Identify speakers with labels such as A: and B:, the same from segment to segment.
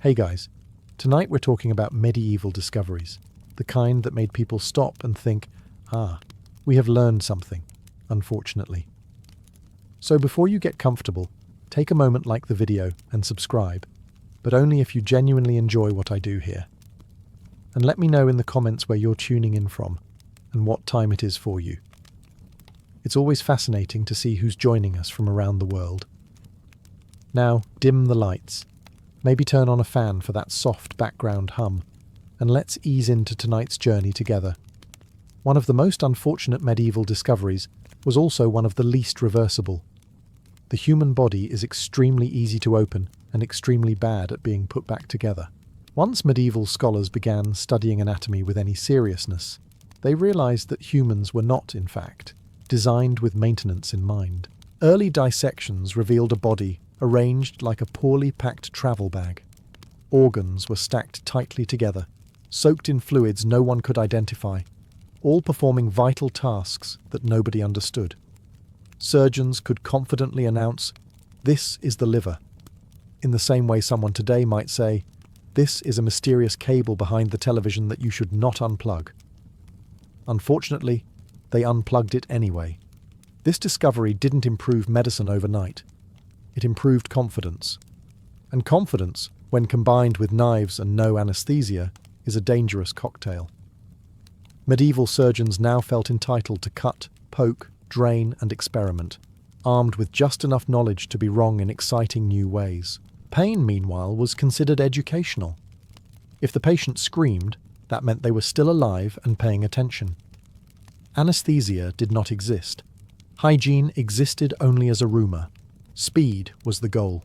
A: Hey guys, tonight we're talking about medieval discoveries, the kind that made people stop and think, we have learned something, unfortunately. So before you get comfortable, take a moment, like the video and subscribe, but only if you genuinely enjoy what I do here. And let me know in the comments where you're tuning in from and what time it is for you. It's always fascinating to see who's joining us from around the world. Now, dim the lights. Maybe turn on a fan for that soft background hum, and let's ease into tonight's journey together. One of the most unfortunate medieval discoveries was also one of the least reversible. The human body is extremely easy to open and extremely bad at being put back together. Once medieval scholars began studying anatomy with any seriousness, they realized that humans were not, in fact, designed with maintenance in mind. Early dissections revealed a body arranged like a poorly packed travel bag. Organs were stacked tightly together, soaked in fluids no one could identify, all performing vital tasks that nobody understood. Surgeons could confidently announce, "This is the liver," in the same way someone today might say, "This is a mysterious cable behind the television that you should not unplug." Unfortunately, they unplugged it anyway. This discovery didn't improve medicine overnight. It improved confidence. And confidence, when combined with knives and no anesthesia, is a dangerous cocktail. Medieval surgeons now felt entitled to cut, poke, drain, and experiment, armed with just enough knowledge to be wrong in exciting new ways. Pain, meanwhile, was considered educational. If the patient screamed, that meant they were still alive and paying attention. Anesthesia did not exist. Hygiene existed only as a rumor. Speed was the goal.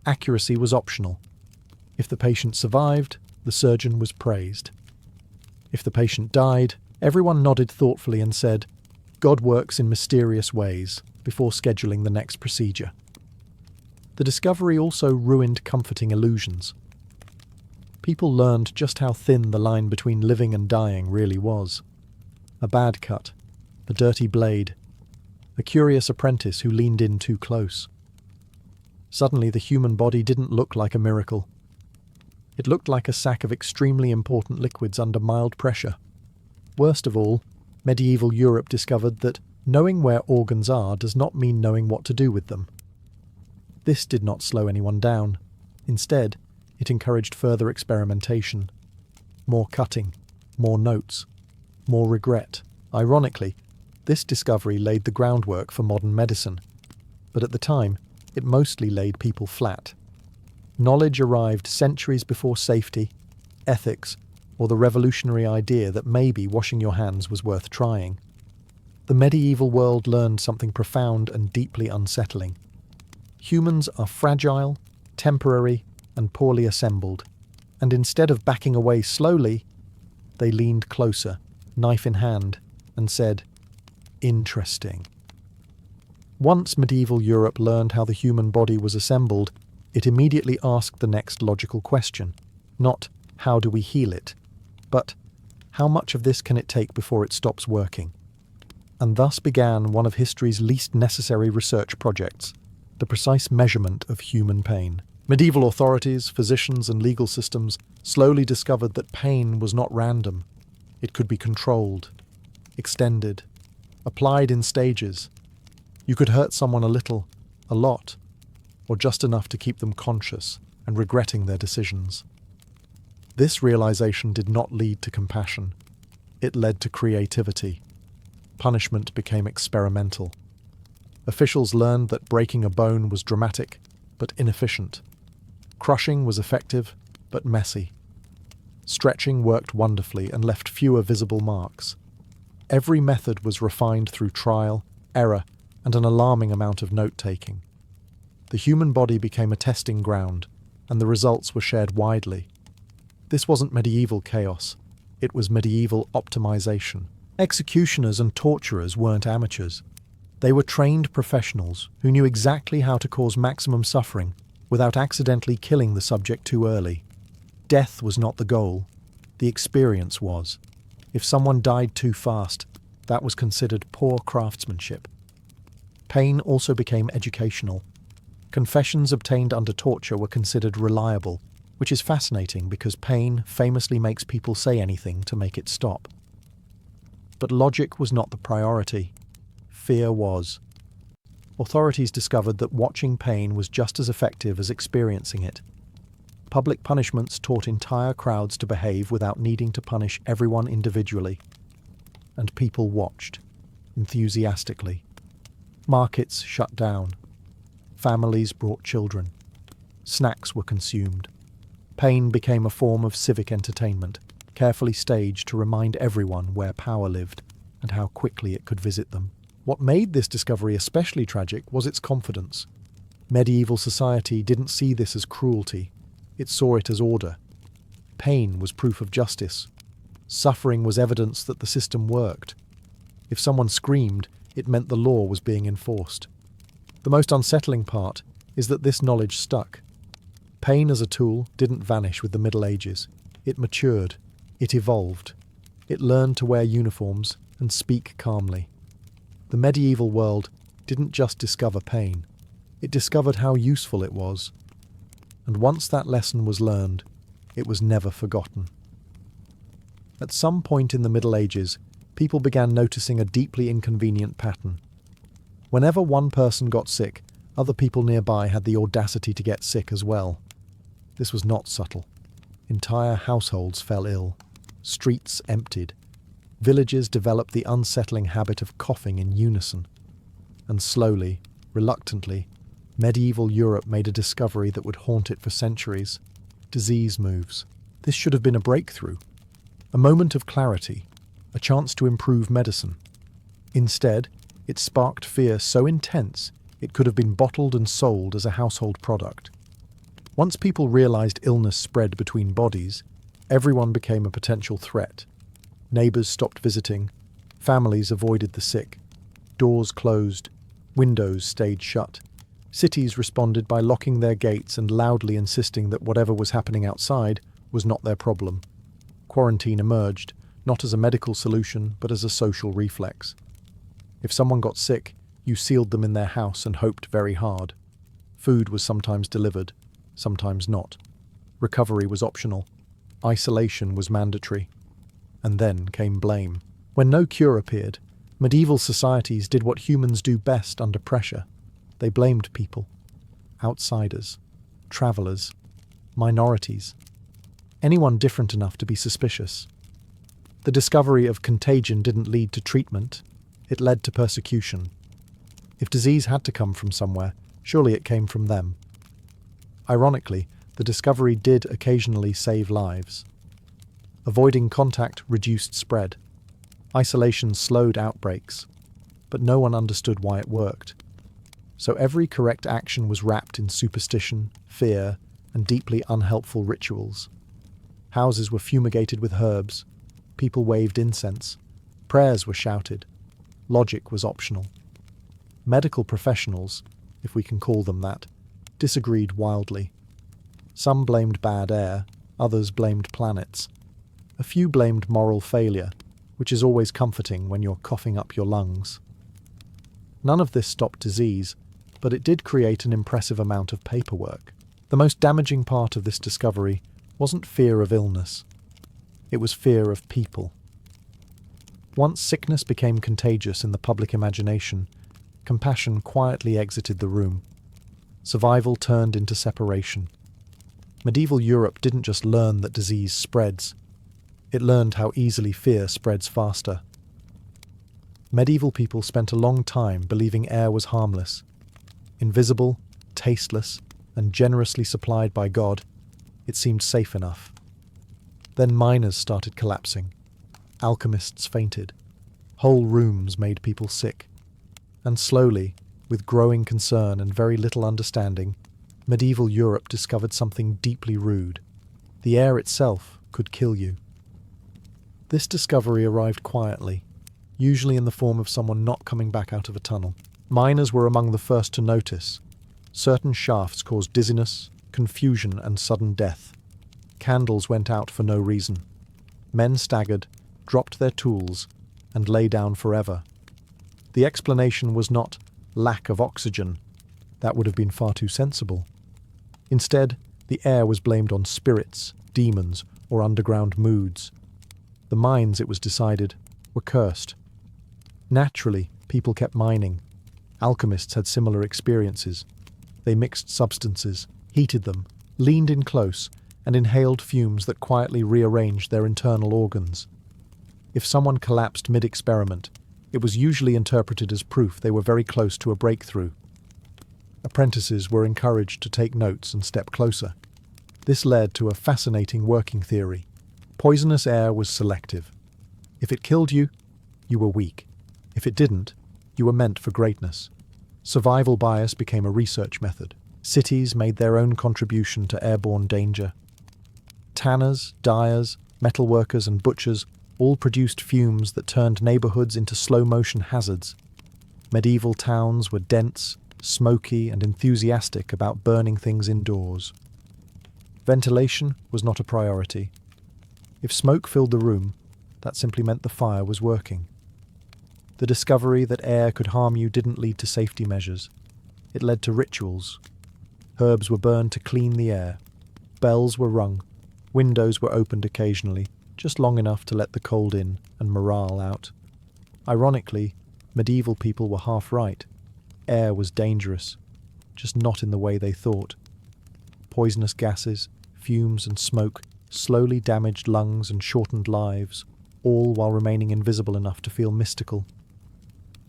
A: Accuracy was optional. If the patient survived, the surgeon was praised. If the patient died, everyone nodded thoughtfully and said, "God works in mysterious ways," before scheduling the next procedure. The discovery also ruined comforting illusions. People learned just how thin the line between living and dying really was. A bad cut, a dirty blade, a curious apprentice who leaned in too close. Suddenly the human body didn't look like a miracle. It looked like a sack of extremely important liquids under mild pressure. Worst of all, medieval Europe discovered that knowing where organs are does not mean knowing what to do with them. This did not slow anyone down. Instead, it encouraged further experimentation. More cutting, more notes, more regret. Ironically, this discovery laid the groundwork for modern medicine, but at the time, it mostly laid people flat. Knowledge arrived centuries before safety, ethics, or the revolutionary idea that maybe washing your hands was worth trying. The medieval world learned something profound and deeply unsettling. Humans are fragile, temporary, and poorly assembled, and instead of backing away slowly, they leaned closer, knife in hand, and said, "Interesting." Once medieval Europe learned how the human body was assembled, it immediately asked the next logical question. Not, how do we heal it? But, how much of this can it take before it stops working? And thus began one of history's least necessary research projects, the precise measurement of human pain. Medieval authorities, physicians, and legal systems slowly discovered that pain was not random. It could be controlled, extended, applied in stages. You could hurt someone a little, a lot, or just enough to keep them conscious and regretting their decisions. This realization did not lead to compassion. It led to creativity. Punishment became experimental. Officials learned that breaking a bone was dramatic, but inefficient. Crushing was effective, but messy. Stretching worked wonderfully and left fewer visible marks. Every method was refined through trial, error, and an alarming amount of note-taking. The human body became a testing ground, and the results were shared widely. This wasn't medieval chaos. It was medieval optimization. Executioners and torturers weren't amateurs. They were trained professionals who knew exactly how to cause maximum suffering without accidentally killing the subject too early. Death was not the goal. The experience was. If someone died too fast, that was considered poor craftsmanship. Pain also became educational. Confessions obtained under torture were considered reliable, which is fascinating because pain famously makes people say anything to make it stop. But logic was not the priority. Fear was. Authorities discovered that watching pain was just as effective as experiencing it. Public punishments taught entire crowds to behave without needing to punish everyone individually. And people watched, enthusiastically. Markets shut down. Families brought children. Snacks were consumed. Pain became a form of civic entertainment, carefully staged to remind everyone where power lived and how quickly it could visit them. What made this discovery especially tragic was its confidence. Medieval society didn't see this as cruelty. It saw it as order. Pain was proof of justice. Suffering was evidence that the system worked. If someone screamed, it meant the law was being enforced. The most unsettling part is that this knowledge stuck. Pain as a tool didn't vanish with the Middle Ages. It matured. It evolved. It learned to wear uniforms and speak calmly. The medieval world didn't just discover pain. It discovered how useful it was. And once that lesson was learned, it was never forgotten. At some point in the Middle Ages, people began noticing a deeply inconvenient pattern. Whenever one person got sick, other people nearby had the audacity to get sick as well. This was not subtle. Entire households fell ill. Streets emptied. Villages developed the unsettling habit of coughing in unison. And slowly, reluctantly, medieval Europe made a discovery that would haunt it for centuries. Disease moves. This should have been a breakthrough. A moment of clarity. A chance to improve medicine. Instead, it sparked fear so intense it could have been bottled and sold as a household product. Once people realized illness spread between bodies, everyone became a potential threat. Neighbors stopped visiting. Families avoided the sick. Doors closed. Windows stayed shut. Cities responded by locking their gates and loudly insisting that whatever was happening outside was not their problem. Quarantine emerged, not as a medical solution, but as a social reflex. If someone got sick, you sealed them in their house and hoped very hard. Food was sometimes delivered, sometimes not. Recovery was optional. Isolation was mandatory. And then came blame. When no cure appeared, medieval societies did what humans do best under pressure. They blamed people. Outsiders. Travelers. Minorities. Anyone different enough to be suspicious. The discovery of contagion didn't lead to treatment. It led to persecution. If disease had to come from somewhere, surely it came from them. Ironically, the discovery did occasionally save lives. Avoiding contact reduced spread. Isolation slowed outbreaks, but no one understood why it worked. So every correct action was wrapped in superstition, fear, and deeply unhelpful rituals. Houses were fumigated with herbs. People waved incense. Prayers were shouted. Logic was optional. Medical professionals, if we can call them that, disagreed wildly. Some blamed bad air, others blamed planets. A few blamed moral failure, which is always comforting when you're coughing up your lungs. None of this stopped disease, but it did create an impressive amount of paperwork. The most damaging part of this discovery wasn't fear of illness. It was fear of people. Once sickness became contagious in the public imagination, compassion quietly exited the room. Survival turned into separation. Medieval Europe didn't just learn that disease spreads. It learned how easily fear spreads faster. Medieval people spent a long time believing air was harmless. Invisible, tasteless, and generously supplied by God, it seemed safe enough. Then miners started collapsing. Alchemists fainted. Whole rooms made people sick. And slowly, with growing concern and very little understanding, medieval Europe discovered something deeply rude. The air itself could kill you. This discovery arrived quietly, usually in the form of someone not coming back out of a tunnel. Miners were among the first to notice. Certain shafts caused dizziness, confusion, and sudden death. Candles went out for no reason. Men staggered, dropped their tools, and lay down forever. The explanation was not lack of oxygen. That would have been far too sensible. Instead, The air was blamed on spirits, demons, or underground moods. The mines, it was decided, were cursed. Naturally, people kept mining. Alchemists had similar experiences. They mixed substances, heated them, leaned in close, and inhaled fumes that quietly rearranged their internal organs. If someone collapsed mid-experiment, it was usually interpreted as proof they were very close to a breakthrough. Apprentices were encouraged to take notes and step closer. This led to a fascinating working theory. Poisonous air was selective. If it killed you, you were weak. If it didn't, you were meant for greatness. Survival bias became a research method. Cities made their own contribution to airborne danger. Tanners, dyers, metalworkers and butchers all produced fumes that turned neighborhoods into slow-motion hazards. Medieval towns were dense, smoky and enthusiastic about burning things indoors. Ventilation was not a priority. If smoke filled the room, that simply meant the fire was working. The discovery that air could harm you didn't lead to safety measures. It led to rituals. Herbs were burned to clean the air. Bells were rung. Windows were opened occasionally, just long enough to let the cold in and morale out. Ironically, medieval people were half right. Air was dangerous, just not in the way they thought. Poisonous gases, fumes and smoke slowly damaged lungs and shortened lives, all while remaining invisible enough to feel mystical.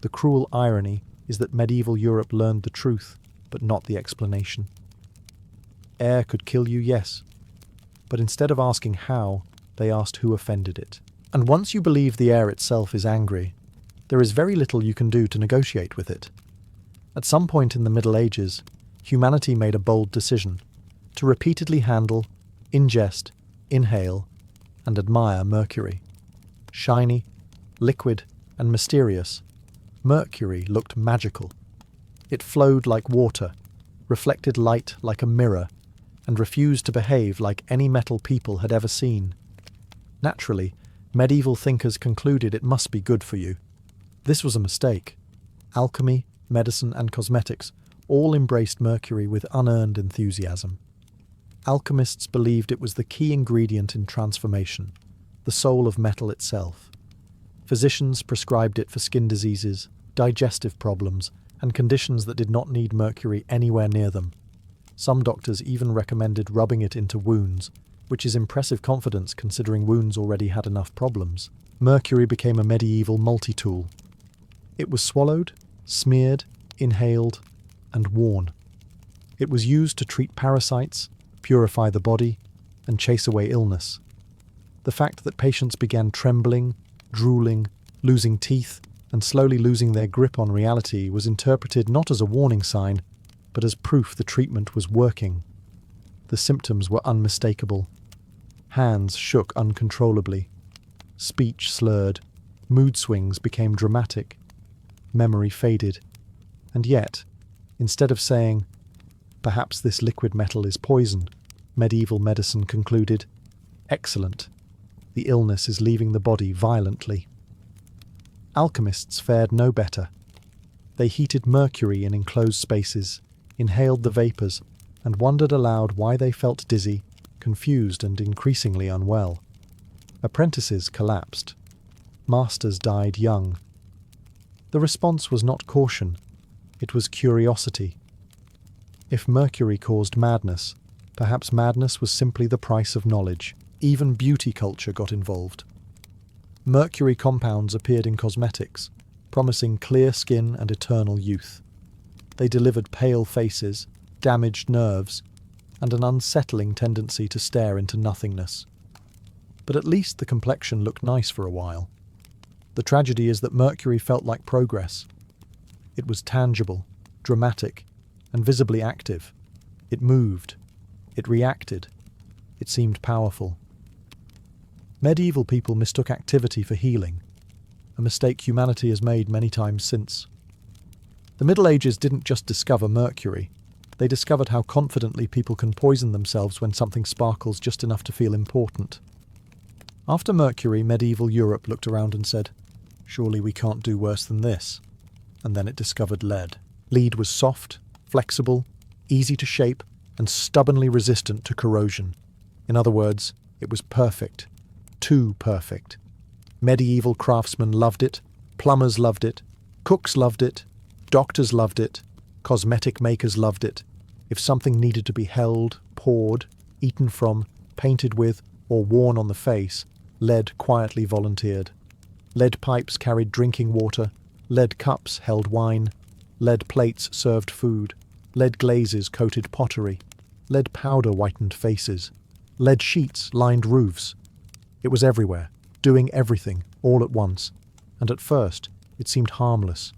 A: The cruel irony is that medieval Europe learned the truth, but not the explanation. Air could kill you, yes, but instead of asking how, they asked who offended it. And once you believe the air itself is angry, there is very little you can do to negotiate with it. At some point in the Middle Ages, humanity made a bold decision to repeatedly handle, ingest, inhale, and admire mercury. Shiny, liquid, and mysterious, mercury looked magical. It flowed like water, reflected light like a mirror, and refused to behave like any metal people had ever seen. Naturally, medieval thinkers concluded it must be good for you. This was a mistake. Alchemy, medicine, and cosmetics all embraced mercury with unearned enthusiasm. Alchemists believed it was the key ingredient in transformation, the soul of metal itself. Physicians prescribed it for skin diseases, digestive problems, and conditions that did not need mercury anywhere near them. Some doctors even recommended rubbing it into wounds, which is impressive confidence considering wounds already had enough problems. Mercury became a medieval multi-tool. It was swallowed, smeared, inhaled, and worn. It was used to treat parasites, purify the body, and chase away illness. The fact that patients began trembling, drooling, losing teeth, and slowly losing their grip on reality was interpreted not as a warning sign, but as proof the treatment was working. The symptoms were unmistakable. Hands shook uncontrollably. Speech slurred. Mood swings became dramatic. Memory faded. And yet, instead of saying, "Perhaps this liquid metal is poison," medieval medicine concluded, "Excellent. The illness is leaving the body violently." Alchemists fared no better. They heated mercury in enclosed spaces, inhaled the vapors, and wondered aloud why they felt dizzy, confused, and increasingly unwell. Apprentices collapsed. Masters died young. The response was not caution, it was curiosity. If mercury caused madness, perhaps madness was simply the price of knowledge. Even beauty culture got involved. Mercury compounds appeared in cosmetics, promising clear skin and eternal youth. They delivered pale faces, damaged nerves, and an unsettling tendency to stare into nothingness. But at least the complexion looked nice for a while. The tragedy is that mercury felt like progress. It was tangible, dramatic, and visibly active. It moved. It reacted. It seemed powerful. Medieval people mistook activity for healing, a mistake humanity has made many times since. The Middle Ages didn't just discover mercury. They discovered how confidently people can poison themselves when something sparkles just enough to feel important. After mercury, medieval Europe looked around and said, "Surely we can't do worse than this." And then it discovered lead. Lead was soft, flexible, easy to shape, and stubbornly resistant to corrosion. In other words, it was perfect. Too perfect. Medieval craftsmen loved it, plumbers loved it, cooks loved it, doctors loved it, cosmetic makers loved it. If something needed to be held, poured, eaten from, painted with, or worn on the face, lead quietly volunteered. Lead pipes carried drinking water, lead cups held wine, lead plates served food, lead glazes coated pottery, lead powder whitened faces, lead sheets lined roofs. It was everywhere, doing everything, all at once, and at first it seemed harmless.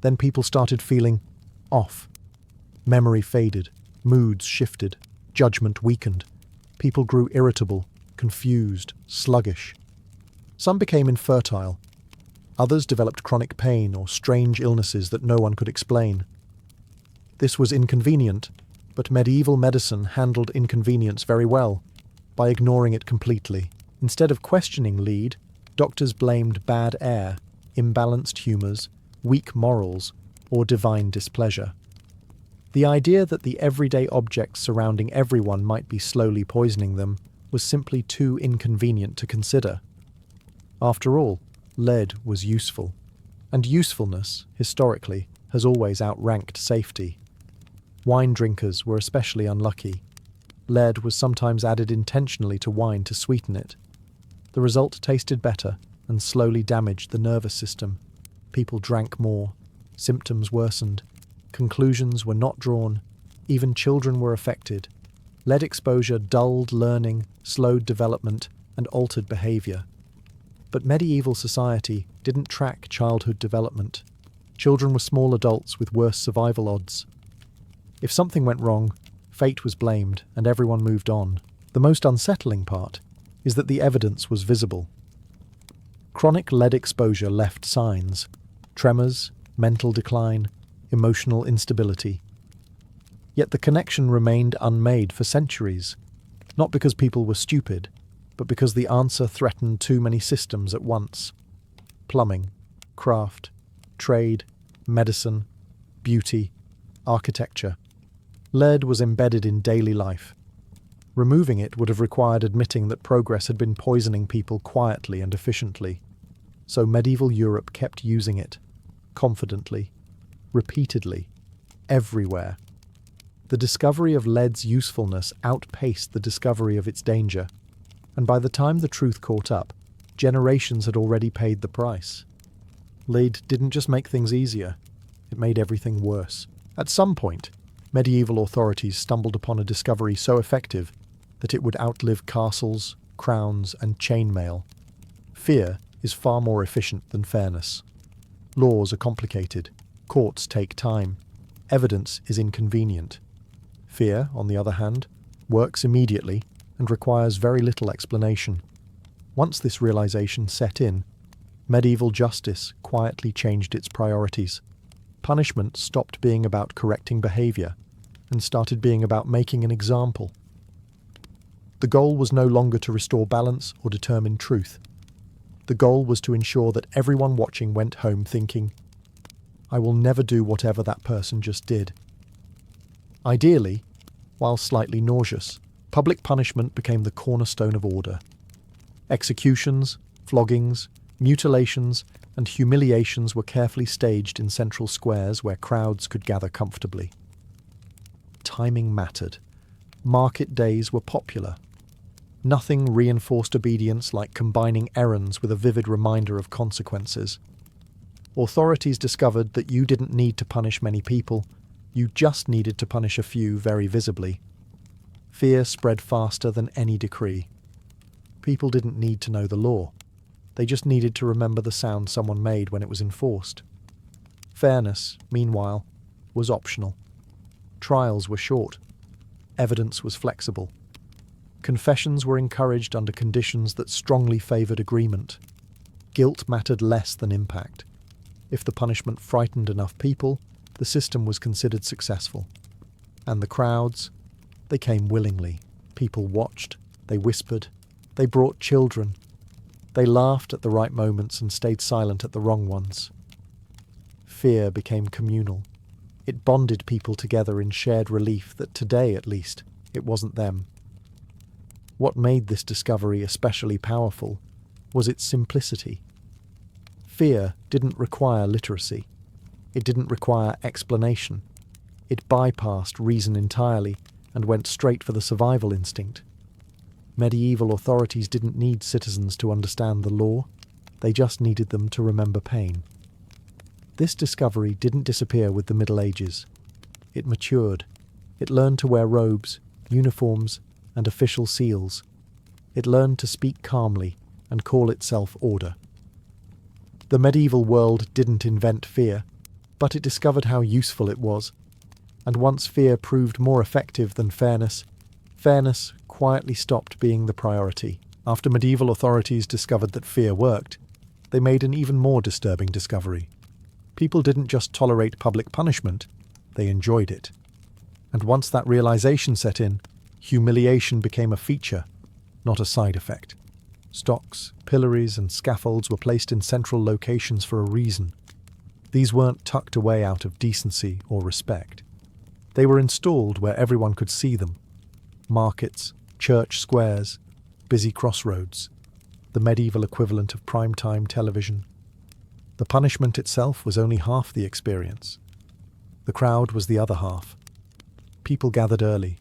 A: Then people started feeling off. Memory faded, moods shifted, judgment weakened. People grew irritable, confused, sluggish. Some became infertile. Others developed chronic pain or strange illnesses that no one could explain. This was inconvenient, but medieval medicine handled inconvenience very well, by ignoring it completely. Instead of questioning lead, doctors blamed bad air, imbalanced humours, weak morals, or divine displeasure. The idea that the everyday objects surrounding everyone might be slowly poisoning them was simply too inconvenient to consider. After all, lead was useful, and usefulness, historically, has always outranked safety. Wine drinkers were especially unlucky. Lead was sometimes added intentionally to wine to sweeten it. The result tasted better and slowly damaged the nervous system. People drank more. Symptoms worsened. Conclusions were not drawn. Even children were affected. Lead exposure dulled learning, slowed development, and altered behaviour. But medieval society didn't track childhood development. Children were small adults with worse survival odds. If something went wrong, fate was blamed and everyone moved on. The most unsettling part is that the evidence was visible. Chronic lead exposure left signs: tremors, mental decline, emotional instability. Yet the connection remained unmade for centuries, not because people were stupid, but because the answer threatened too many systems at once. Plumbing, craft, trade, medicine, beauty, architecture. Lead was embedded in daily life. Removing it would have required admitting that progress had been poisoning people quietly and efficiently. So medieval Europe kept using it, confidently, repeatedly, everywhere. The discovery of lead's usefulness outpaced the discovery of its danger, and by the time the truth caught up, generations had already paid the price. Lead didn't just make things easier, it made everything worse. At some point, medieval authorities stumbled upon a discovery so effective that it would outlive castles, crowns, and chainmail. Fear is far more efficient than fairness. Laws are complicated. Courts take time. Evidence is inconvenient. Fear, on the other hand, works immediately and requires very little explanation. Once this realization set in, medieval justice quietly changed its priorities. Punishment stopped being about correcting behavior and started being about making an example. The goal was no longer to restore balance or determine truth. The goal was to ensure that everyone watching went home thinking, "I will never do whatever that person just did." Ideally, while slightly nauseous, public punishment became the cornerstone of order. Executions, floggings, mutilations, and humiliations were carefully staged in central squares where crowds could gather comfortably. Timing mattered. Market days were popular. Nothing reinforced obedience like combining errands with a vivid reminder of consequences. Authorities discovered that you didn't need to punish many people, you just needed to punish a few very visibly. Fear spread faster than any decree. People didn't need to know the law. They just needed to remember the sound someone made when it was enforced. Fairness, meanwhile, was optional. Trials were short. Evidence was flexible. Confessions were encouraged under conditions that strongly favoured agreement. Guilt mattered less than impact. If the punishment frightened enough people, the system was considered successful. And the crowds? They came willingly. People watched. They whispered. They brought children. They laughed at the right moments and stayed silent at the wrong ones. Fear became communal. It bonded people together in shared relief that today, at least, it wasn't them. What made this discovery especially powerful was its simplicity. Fear didn't require literacy. It didn't require explanation. It bypassed reason entirely and went straight for the survival instinct. Medieval authorities didn't need citizens to understand the law. They just needed them to remember pain. This discovery didn't disappear with the Middle Ages. It matured. It learned to wear robes, uniforms, and official seals. It learned to speak calmly and call itself order. The medieval world didn't invent fear, but it discovered how useful it was. And once fear proved more effective than fairness, fairness quietly stopped being the priority. After medieval authorities discovered that fear worked, they made an even more disturbing discovery. People didn't just tolerate public punishment, they enjoyed it. And once that realization set in, humiliation became a feature, not a side effect. Stocks, pillories, and scaffolds were placed in central locations for a reason. These weren't tucked away out of decency or respect. They were installed where everyone could see them. Markets, church squares, busy crossroads, the medieval equivalent of primetime television. The punishment itself was only half the experience. The crowd was the other half. People gathered early.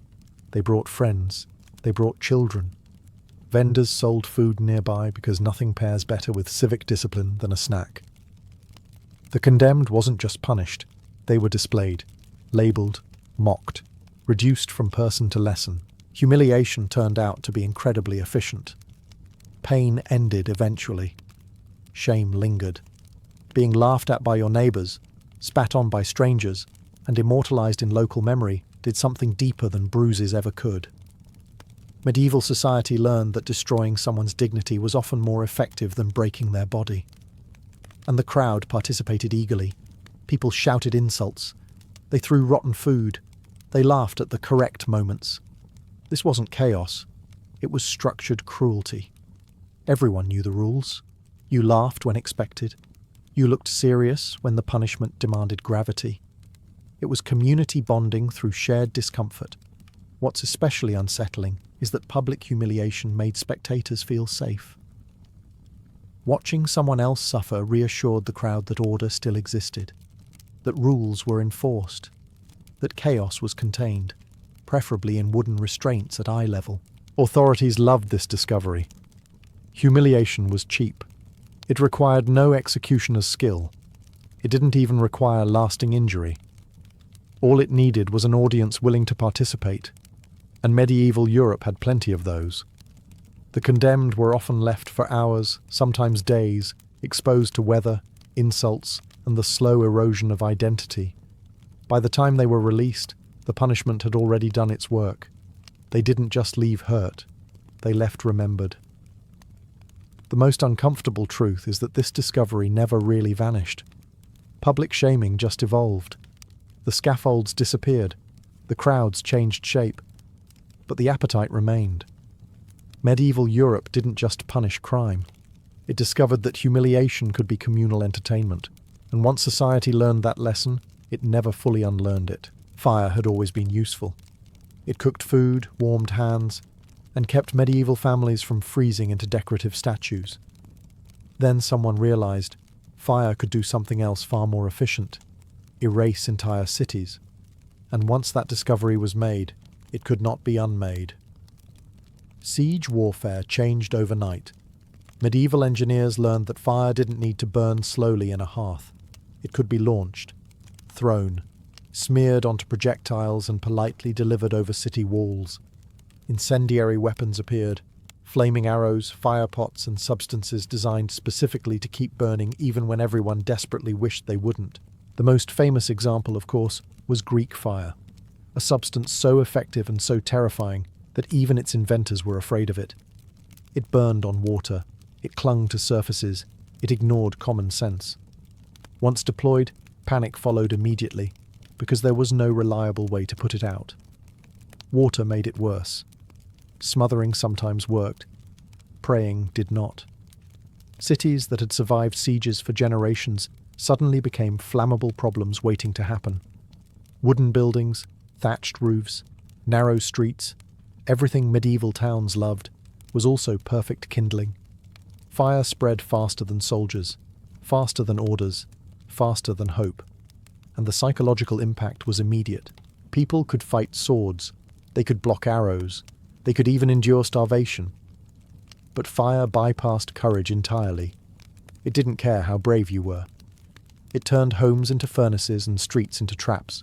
A: They brought friends. They brought children. Vendors sold food nearby because nothing pairs better with civic discipline than a snack. The condemned wasn't just punished. They were displayed, labelled, mocked, reduced from person to lesson. Humiliation turned out to be incredibly efficient. Pain ended eventually. Shame lingered. Being laughed at by your neighbours, spat on by strangers, and immortalised in local memory did something deeper than bruises ever could. Medieval society learned that destroying someone's dignity was often more effective than breaking their body. And the crowd participated eagerly. People shouted insults. They threw rotten food. They laughed at the correct moments. This wasn't chaos. It was structured cruelty. Everyone knew the rules. You laughed when expected. You looked serious when the punishment demanded gravity. It was community bonding through shared discomfort. What's especially unsettling is that public humiliation made spectators feel safe. Watching someone else suffer reassured the crowd that order still existed, that rules were enforced, that chaos was contained, preferably in wooden restraints at eye level. Authorities loved this discovery. Humiliation was cheap. It required no executioner's skill. It didn't even require lasting injury. All it needed was an audience willing to participate, and medieval Europe had plenty of those. The condemned were often left for hours, sometimes days, exposed to weather, insults, and the slow erosion of identity. By the time they were released, the punishment had already done its work. They didn't just leave hurt, they left remembered. The most uncomfortable truth is that this discovery never really vanished. Public shaming just evolved. The scaffolds disappeared, the crowds changed shape, but the appetite remained. Medieval Europe didn't just punish crime. It discovered that humiliation could be communal entertainment, and once society learned that lesson, it never fully unlearned it. Fire had always been useful. It cooked food, warmed hands, and kept medieval families from freezing into decorative statues. Then someone realized fire could do something else far more efficient: erase entire cities. And once that discovery was made, it could not be unmade. Siege warfare changed overnight. Medieval engineers learned that fire didn't need to burn slowly in a hearth. It could be launched, thrown, smeared onto projectiles and politely delivered over city walls. Incendiary weapons appeared, flaming arrows, fire pots, and substances designed specifically to keep burning even when everyone desperately wished they wouldn't. The most famous example, of course, was Greek fire, a substance so effective and so terrifying that even its inventors were afraid of it. It burned on water, it clung to surfaces, it ignored common sense. Once deployed, panic followed immediately, because there was no reliable way to put it out. Water made it worse. Smothering sometimes worked. Praying did not. Cities that had survived sieges for generations suddenly became flammable problems waiting to happen. Wooden buildings, thatched roofs, narrow streets, everything medieval towns loved, was also perfect kindling. Fire spread faster than soldiers, faster than orders, faster than hope. And the psychological impact was immediate. People could fight swords, they could block arrows, they could even endure starvation. But fire bypassed courage entirely. It didn't care how brave you were. It turned homes into furnaces and streets into traps.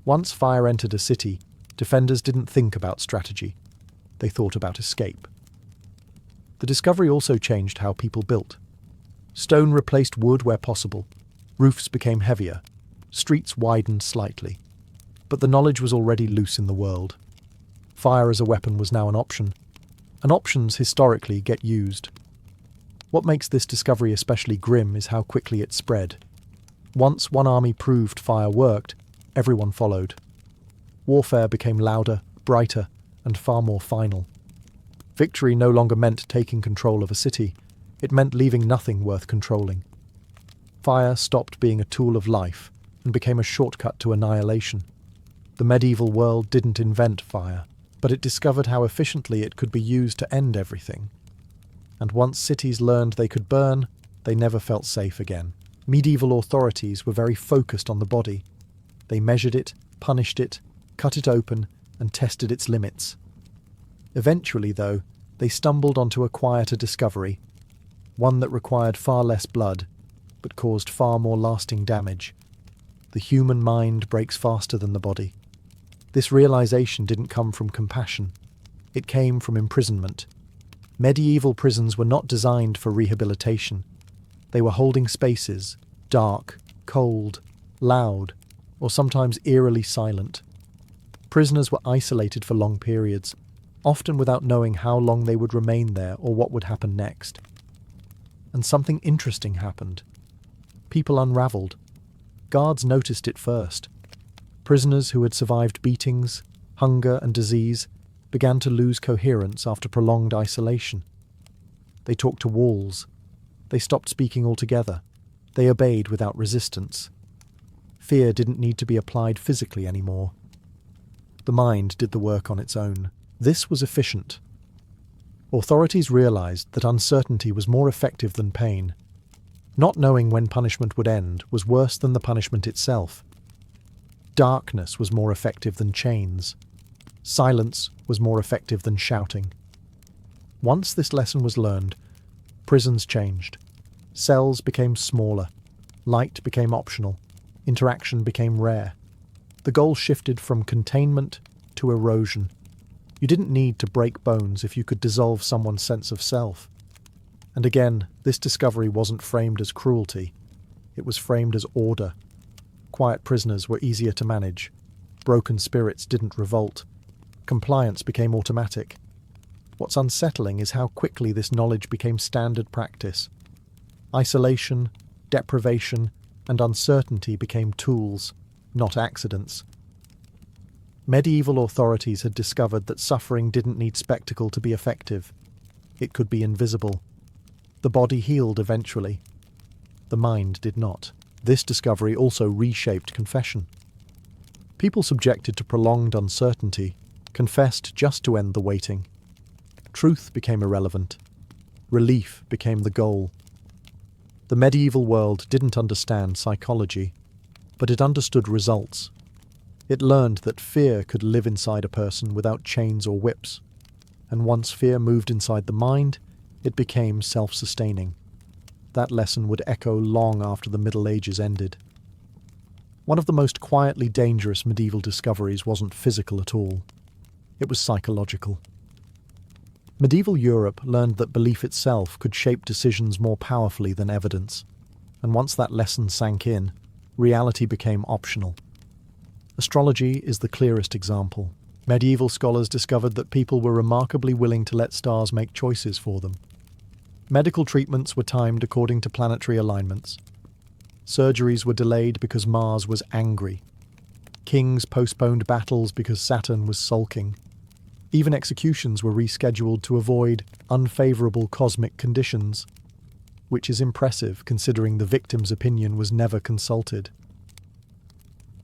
A: Once fire entered a city, defenders didn't think about strategy. They thought about escape. The discovery also changed how people built. Stone replaced wood where possible. Roofs became heavier. Streets widened slightly. But the knowledge was already loose in the world. Fire as a weapon was now an option. And options historically get used. What makes this discovery especially grim is how quickly it spread. Once one army proved fire worked, everyone followed. Warfare became louder, brighter, and far more final. Victory no longer meant taking control of a city. It meant leaving nothing worth controlling. Fire stopped being a tool of life and became a shortcut to annihilation. The medieval world didn't invent fire, but it discovered how efficiently it could be used to end everything. And once cities learned they could burn, they never felt safe again. Medieval authorities were very focused on the body. They measured it, punished it, cut it open, and tested its limits. Eventually, though, they stumbled onto a quieter discovery, one that required far less blood, but caused far more lasting damage. The human mind breaks faster than the body. This realization didn't come from compassion. It came from imprisonment. Medieval prisons were not designed for rehabilitation. They were holding spaces, dark, cold, loud, or sometimes eerily silent. Prisoners were isolated for long periods, often without knowing how long they would remain there or what would happen next. And something interesting happened. People unraveled. Guards noticed it first. Prisoners who had survived beatings, hunger, and disease began to lose coherence after prolonged isolation. They talked to walls. They stopped speaking altogether. They obeyed without resistance. Fear didn't need to be applied physically anymore. The mind did the work on its own. This was efficient. Authorities realized that uncertainty was more effective than pain. Not knowing when punishment would end was worse than the punishment itself. Darkness was more effective than chains. Silence was more effective than shouting. Once this lesson was learned, prisons changed. Cells became smaller. Light became optional. Interaction became rare. The goal shifted from containment to erosion. You didn't need to break bones if you could dissolve someone's sense of self. And again, this discovery wasn't framed as cruelty. It was framed as order. Quiet prisoners were easier to manage. Broken spirits didn't revolt. Compliance became automatic. What's unsettling is how quickly this knowledge became standard practice. Isolation, deprivation, and uncertainty became tools, not accidents. Medieval authorities had discovered that suffering didn't need spectacle to be effective. It could be invisible. The body healed eventually. The mind did not. This discovery also reshaped confession. People subjected to prolonged uncertainty confessed just to end the waiting. Truth became irrelevant. Relief became the goal. The medieval world didn't understand psychology, but it understood results. It learned that fear could live inside a person without chains or whips, and once fear moved inside the mind, it became self-sustaining. That lesson would echo long after the Middle Ages ended. One of the most quietly dangerous medieval discoveries wasn't physical at all. It was psychological. Medieval Europe learned that belief itself could shape decisions more powerfully than evidence, and once that lesson sank in, reality became optional. Astrology is the clearest example. Medieval scholars discovered that people were remarkably willing to let stars make choices for them. Medical treatments were timed according to planetary alignments. Surgeries were delayed because Mars was angry. Kings postponed battles because Saturn was sulking. Even executions were rescheduled to avoid unfavorable cosmic conditions, which is impressive considering the victim's opinion was never consulted.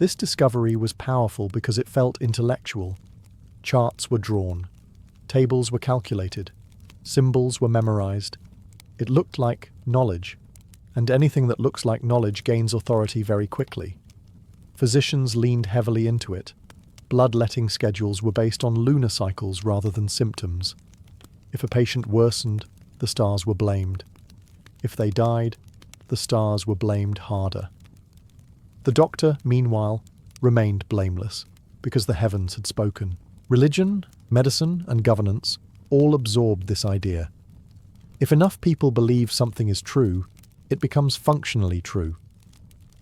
A: This discovery was powerful because it felt intellectual. Charts were drawn, tables were calculated, symbols were memorized. It looked like knowledge, and anything that looks like knowledge gains authority very quickly. Physicians leaned heavily into it. Bloodletting schedules were based on lunar cycles rather than symptoms. If a patient worsened, the stars were blamed. If they died, the stars were blamed harder. The doctor, meanwhile, remained blameless, because the heavens had spoken. Religion, medicine, and governance all absorbed this idea. If enough people believe something is true, it becomes functionally true.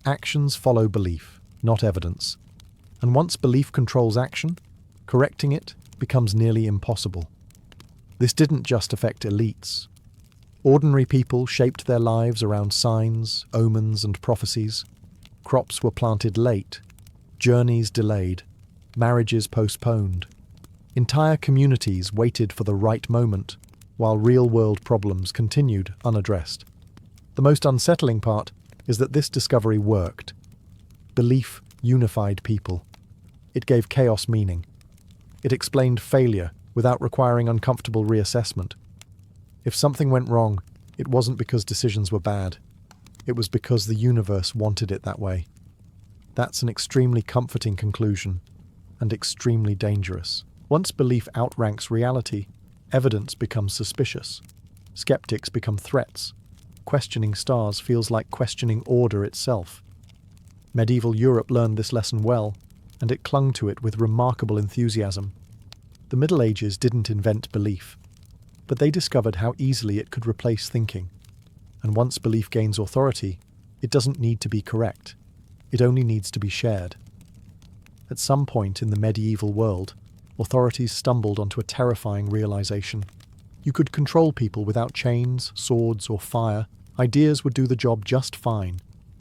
A: Actions follow belief, not evidence. And once belief controls action, correcting it becomes nearly impossible. This didn't just affect elites. Ordinary people shaped their lives around signs, omens, and prophecies. Crops were planted late, journeys delayed, marriages postponed. Entire communities waited for the right moment, while real-world problems continued unaddressed. The most unsettling part is that this discovery worked. Belief unified people. It gave chaos meaning. It explained failure without requiring uncomfortable reassessment. If something went wrong, it wasn't because decisions were bad. It was because the universe wanted it that way. That's an extremely comforting conclusion, and extremely dangerous. Once belief outranks reality, evidence becomes suspicious. Skeptics become threats. Questioning stars feels like questioning order itself. Medieval Europe learned this lesson well, and it clung to it with remarkable enthusiasm. The Middle Ages didn't invent belief, but they discovered how easily it could replace thinking. And once belief gains authority, it doesn't need to be correct. It only needs to be shared. At some point in the medieval world, authorities stumbled onto a terrifying realization. You could control people without chains, swords, or fire. Ideas would do the job just fine.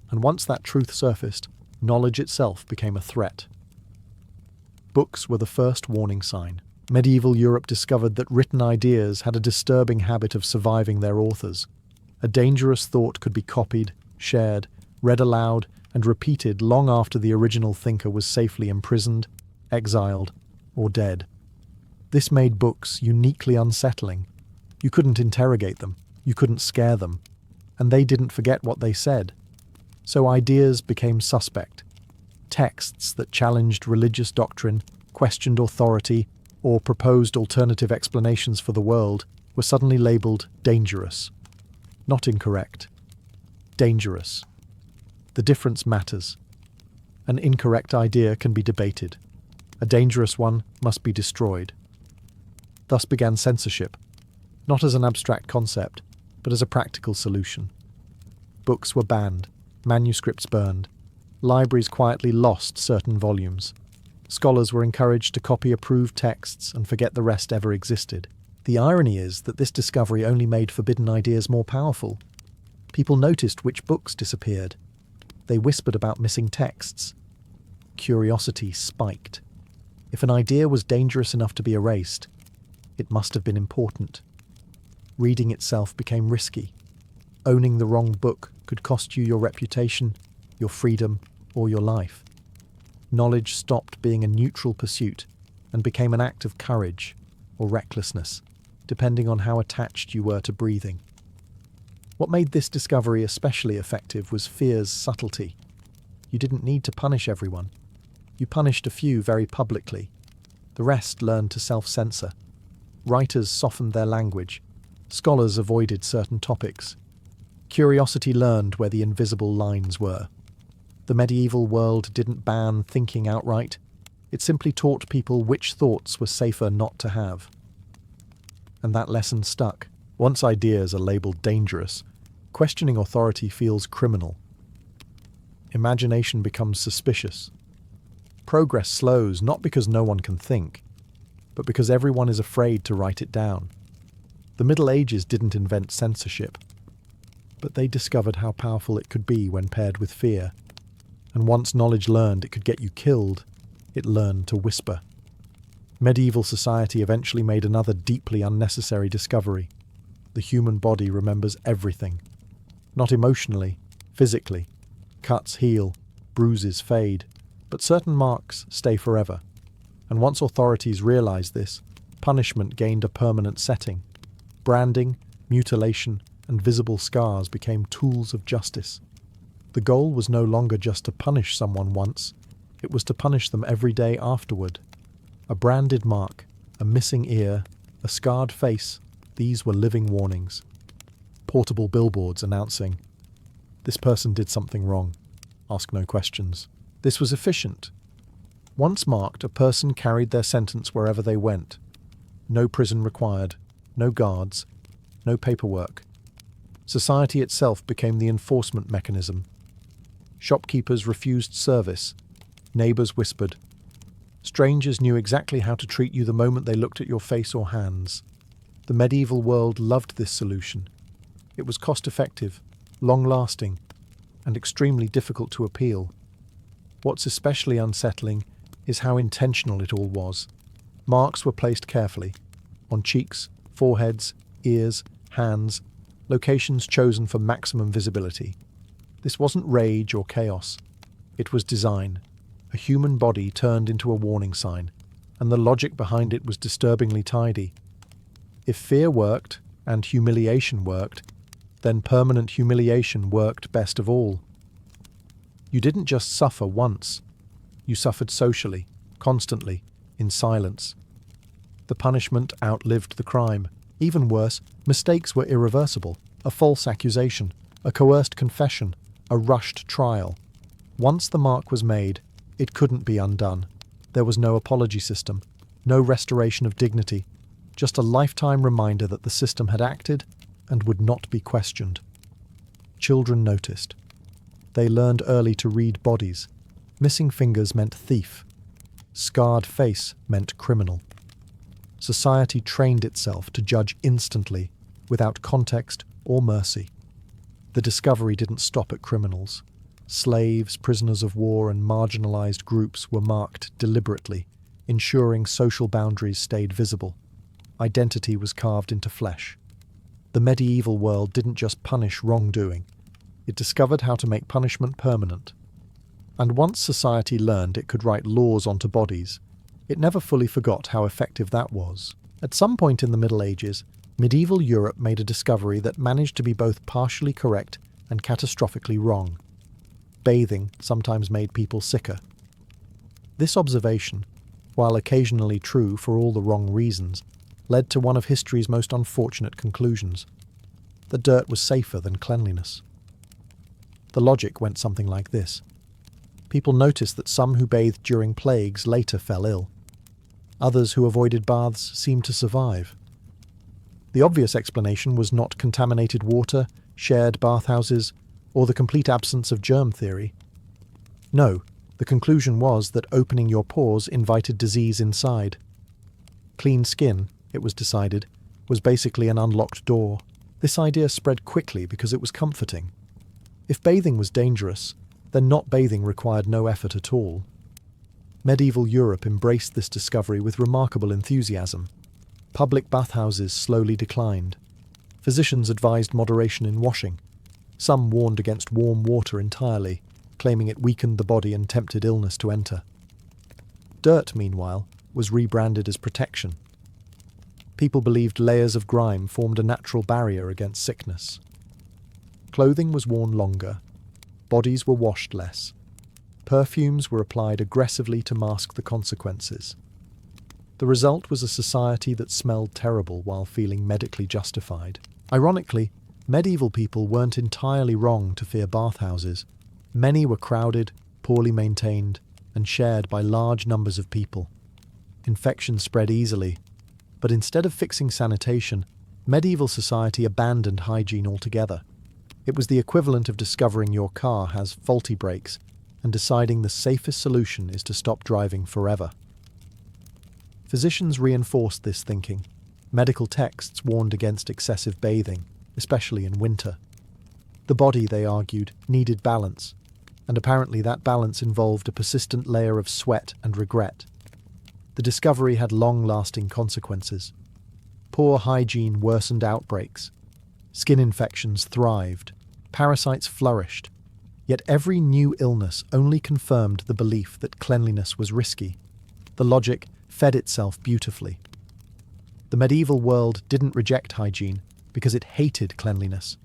A: And once that truth surfaced, knowledge itself became a threat. Books were the first warning sign. Medieval Europe discovered that written ideas had a disturbing habit of surviving their authors. A dangerous thought could be copied, shared, read aloud, and repeated long after the original thinker was safely imprisoned, exiled, or dead. This made books uniquely unsettling. You couldn't interrogate them, you couldn't scare them, and they didn't forget what they said. So ideas became suspect. Texts that challenged religious doctrine, questioned authority, or proposed alternative explanations for the world were suddenly labelled dangerous. Not incorrect. Dangerous. The difference matters. An incorrect idea can be debated. A dangerous one must be destroyed. Thus began censorship, not as an abstract concept, but as a practical solution. Books were banned, manuscripts burned, libraries quietly lost certain volumes. Scholars were encouraged to copy approved texts and forget the rest ever existed. The irony is that this discovery only made forbidden ideas more powerful. People noticed which books disappeared. They whispered about missing texts. Curiosity spiked. If an idea was dangerous enough to be erased, it must have been important. Reading itself became risky. Owning the wrong book could cost you your reputation, your freedom, or your life. Knowledge stopped being a neutral pursuit and became an act of courage or recklessness, depending on how attached you were to breathing. What made this discovery especially effective was fear's subtlety. You didn't need to punish everyone. You punished a few very publicly. The rest learned to self-censor. Writers softened their language. Scholars avoided certain topics. Curiosity learned where the invisible lines were. The medieval world didn't ban thinking outright. It simply taught people which thoughts were safer not to have. And that lesson stuck. Once ideas are labelled dangerous, questioning authority feels criminal. Imagination becomes suspicious. Progress slows not because no one can think, but because everyone is afraid to write it down. The Middle Ages didn't invent censorship, but they discovered how powerful it could be when paired with fear. And once knowledge learned it could get you killed, it learned to whisper. Medieval society eventually made another deeply unnecessary discovery. The human body remembers everything. Not emotionally, physically. Cuts heal, bruises fade, But certain marks stay forever, and once authorities realized this, punishment gained a permanent setting. Branding, mutilation, and visible scars became tools of justice. The goal was no longer just to punish someone once, it was to punish them every day afterward. A branded mark, a missing ear, a scarred face, these were living warnings. Portable billboards announcing, "This person did something wrong. Ask no questions." This was efficient. Once marked, a person carried their sentence wherever they went. No prison required, no guards, no paperwork. Society itself became the enforcement mechanism. Shopkeepers refused service. Neighbours whispered. Strangers knew exactly how to treat you the moment they looked at your face or hands. The medieval world loved this solution. It was cost-effective, long-lasting, and extremely difficult to appeal. What's especially unsettling is how intentional it all was. Marks were placed carefully, on cheeks, foreheads, ears, hands, locations chosen for maximum visibility. This wasn't rage or chaos. It was design, a human body turned into a warning sign, and the logic behind it was disturbingly tidy. If fear worked, and humiliation worked, then permanent humiliation worked best of all. You didn't just suffer once. You suffered socially, constantly, in silence. The punishment outlived the crime. Even worse, mistakes were irreversible. A false accusation, a coerced confession, a rushed trial. Once the mark was made, it couldn't be undone. There was no apology system, no restoration of dignity, just a lifetime reminder that the system had acted and would not be questioned. Children noticed. They learned early to read bodies. Missing fingers meant thief. Scarred face meant criminal. Society trained itself to judge instantly, without context or mercy. The discovery didn't stop at criminals. Slaves, prisoners of war, and marginalized groups were marked deliberately, ensuring social boundaries stayed visible. Identity was carved into flesh. The medieval world didn't just punish wrongdoing. It discovered how to make punishment permanent. And once society learned it could write laws onto bodies, it never fully forgot how effective that was. At some point in the Middle Ages, medieval Europe made a discovery that managed to be both partially correct and catastrophically wrong. Bathing sometimes made people sicker. This observation, while occasionally true for all the wrong reasons, led to one of history's most unfortunate conclusions. The dirt was safer than cleanliness. The logic went something like this. People noticed that some who bathed during plagues later fell ill. Others who avoided baths seemed to survive. The obvious explanation was not contaminated water, shared bathhouses, or the complete absence of germ theory. No, the conclusion was that opening your pores invited disease inside. Clean skin, it was decided, was basically an unlocked door. This idea spread quickly because it was comforting. If bathing was dangerous, then not bathing required no effort at all. Medieval Europe embraced this discovery with remarkable enthusiasm. Public bathhouses slowly declined. Physicians advised moderation in washing. Some warned against warm water entirely, claiming it weakened the body and tempted illness to enter. Dirt, meanwhile, was rebranded as protection. People believed layers of grime formed a natural barrier against sickness. Clothing was worn longer. Bodies were washed less. Perfumes were applied aggressively to mask the consequences. The result was a society that smelled terrible while feeling medically justified. Ironically, medieval people weren't entirely wrong to fear bathhouses. Many were crowded, poorly maintained, and shared by large numbers of people. Infection spread easily, but instead of fixing sanitation, medieval society abandoned hygiene altogether. It was the equivalent of discovering your car has faulty brakes and deciding the safest solution is to stop driving forever. Physicians reinforced this thinking. Medical texts warned against excessive bathing, especially in winter. The body, they argued, needed balance, and apparently that balance involved a persistent layer of sweat and regret. The discovery had long-lasting consequences. Poor hygiene worsened outbreaks. Skin infections thrived. Parasites flourished. Yet every new illness only confirmed the belief that cleanliness was risky. The logic fed itself beautifully. The medieval world didn't reject hygiene because it hated cleanliness.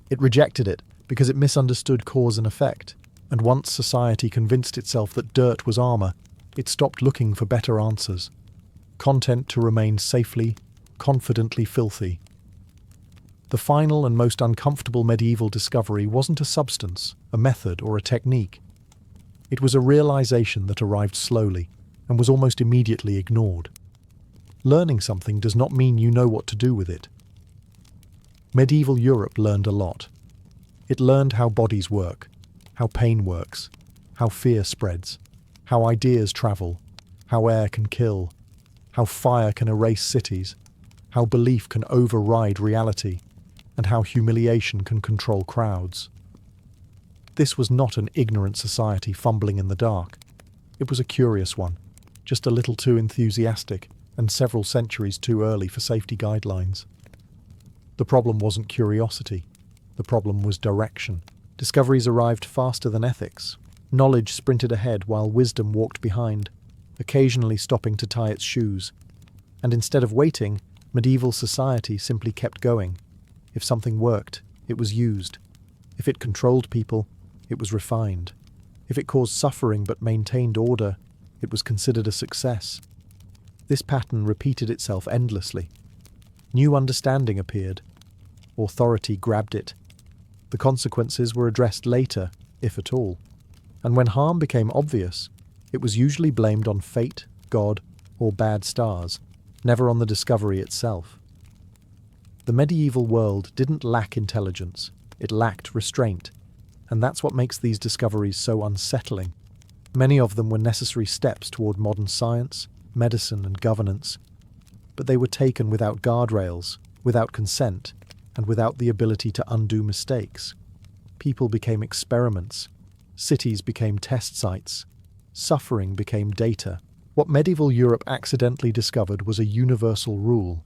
A: It rejected it because it misunderstood cause and effect, and once society convinced itself that dirt was armor, it stopped looking for better answers. Content to remain safely, confidently filthy. The final and most uncomfortable medieval discovery wasn't a substance, a method, or a technique. It was a realization that arrived slowly and was almost immediately ignored. Learning something does not mean you know what to do with it. Medieval Europe learned a lot. It learned how bodies work, how pain works, how fear spreads, how ideas travel, how air can kill, how fire can erase cities, how belief can override reality, and how humiliation can control crowds. This was not an ignorant society fumbling in the dark. It was a curious one, just a little too enthusiastic and several centuries too early for safety guidelines. The problem wasn't curiosity. The problem was direction. Discoveries arrived faster than ethics. Knowledge sprinted ahead while wisdom walked behind, occasionally stopping to tie its shoes. And instead of waiting, medieval society simply kept going. If something worked, it was used. If it controlled people, it was refined. If it caused suffering but maintained order, it was considered a success. This pattern repeated itself endlessly. New understanding appeared. Authority grabbed it. The consequences were addressed later, if at all. And when harm became obvious, it was usually blamed on fate, God, or bad stars, never on the discovery itself. The medieval world didn't lack intelligence, it lacked restraint, and that's what makes these discoveries so unsettling. Many of them were necessary steps toward modern science, medicine, and governance, but they were taken without guardrails, without consent, and without the ability to undo mistakes. People became experiments, cities became test sites, suffering became data. What medieval Europe accidentally discovered was a universal rule.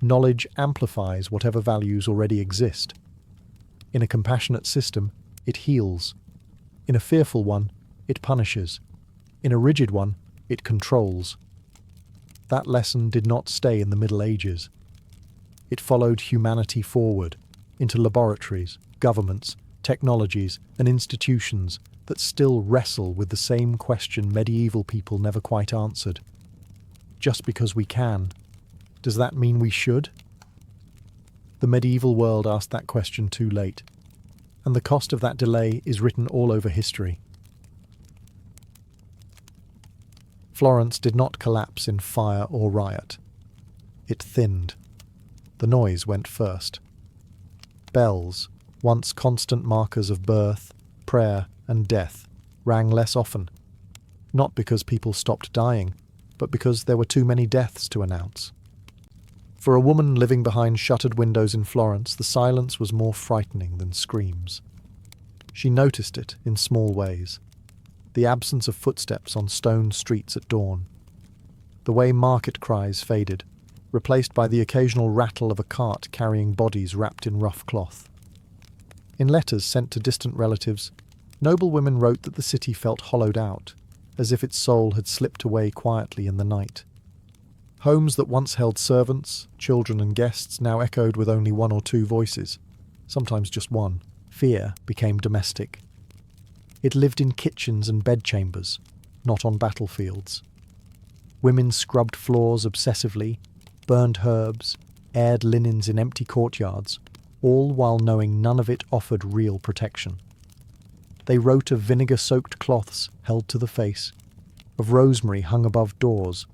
A: Knowledge amplifies whatever values already exist. In a compassionate system, it heals. In a fearful one, it punishes. In a rigid one, it controls. That lesson did not stay in the Middle Ages. It followed humanity forward, into laboratories, governments, technologies, and institutions that still wrestle with the same question medieval people never quite answered. Just because we can, does that mean we should? The medieval world asked that question too late, and the cost of that delay is written all over history. Florence did not collapse in fire or riot. It thinned. The noise went first. Bells, once constant markers of birth, prayer, and death, rang less often, not because people stopped dying, but because there were too many deaths to announce. For a woman living behind shuttered windows in Florence, the silence was more frightening than screams. She noticed it in small ways. The absence of footsteps on stone streets at dawn. The way market cries faded, replaced by the occasional rattle of a cart carrying bodies wrapped in rough cloth. In letters sent to distant relatives, noblewomen wrote that the city felt hollowed out, as if its soul had slipped away quietly in the night. Homes that once held servants, children and guests now echoed with only one or two voices, sometimes just one. Fear became domestic. It lived in kitchens and bedchambers, not on battlefields. Women scrubbed floors obsessively, burned herbs, aired linens in empty courtyards, all while knowing none of it offered real protection. They wrote of vinegar-soaked cloths held to the face, of rosemary hung above doors,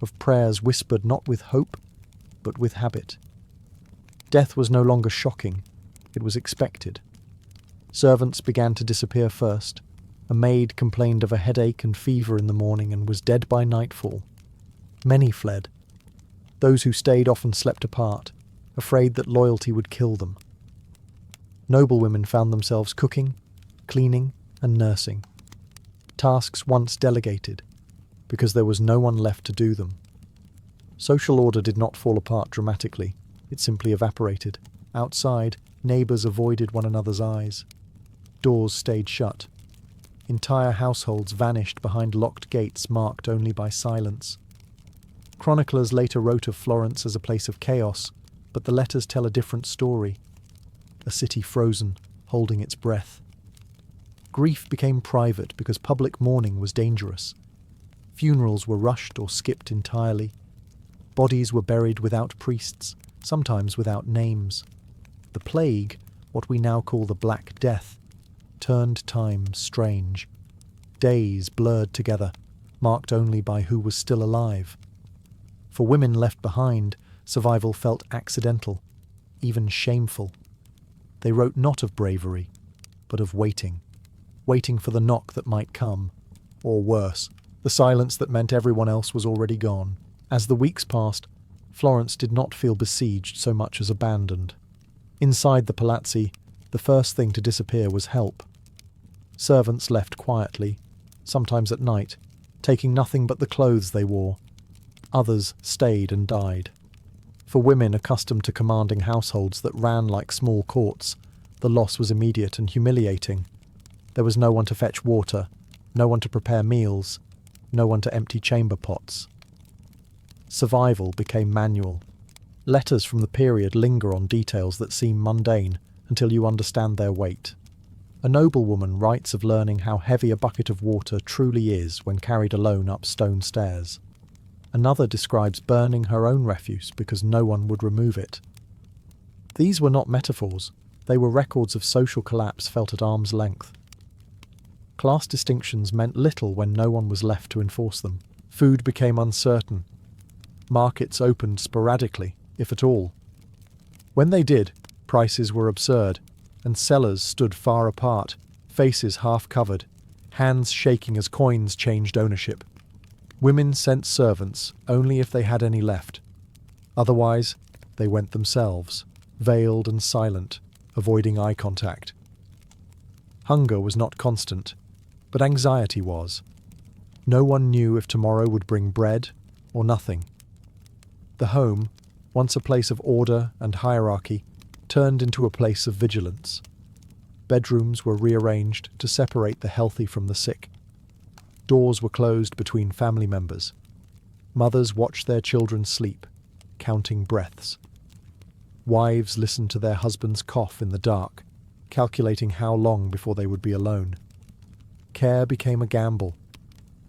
A: of prayers whispered not with hope, but with habit. Death was no longer shocking, it was expected. Servants began to disappear first. A maid complained of a headache and fever in the morning and was dead by nightfall. Many fled. Those who stayed often slept apart, afraid that loyalty would kill them. Noblewomen found themselves cooking, cleaning, and nursing. Tasks once delegated, because there was no one left to do them. Social order did not fall apart dramatically, it simply evaporated. Outside, neighbours avoided one another's eyes. Doors stayed shut. Entire households vanished behind locked gates marked only by silence. Chroniclers later wrote of Florence as a place of chaos, but the letters tell a different story. A city frozen, holding its breath. Grief became private because public mourning was dangerous. Funerals were rushed or skipped entirely. Bodies were buried without priests, sometimes without names. The plague, what we now call the Black Death, turned time strange. Days blurred together, marked only by who was still alive. For women left behind, survival felt accidental, even shameful. They wrote not of bravery, but of waiting. Waiting for the knock that might come, or worse, the silence that meant everyone else was already gone. As the weeks passed, Florence did not feel besieged so much as abandoned. Inside the palazzi, the first thing to disappear was help. Servants left quietly, sometimes at night, taking nothing but the clothes they wore. Others stayed and died. For women accustomed to commanding households that ran like small courts, the loss was immediate and humiliating. There was no one to fetch water, no one to prepare meals, no one to empty chamber pots. Survival became manual. Letters from the period linger on details that seem mundane until you understand their weight. A noblewoman writes of learning how heavy a bucket of water truly is when carried alone up stone stairs. Another describes burning her own refuse because no one would remove it. These were not metaphors, they were records of social collapse felt at arm's length. Class distinctions meant little when no one was left to enforce them. Food became uncertain. Markets opened sporadically, if at all. When they did, prices were absurd, and sellers stood far apart, faces half covered, hands shaking as coins changed ownership. Women sent servants only if they had any left. Otherwise, they went themselves, veiled and silent, avoiding eye contact. Hunger was not constant, but anxiety was. No one knew if tomorrow would bring bread or nothing. The home, once a place of order and hierarchy, turned into a place of vigilance. Bedrooms were rearranged to separate the healthy from the sick. Doors were closed between family members. Mothers watched their children sleep, counting breaths. Wives listened to their husbands cough in the dark, calculating how long before they would be alone. Care became a gamble.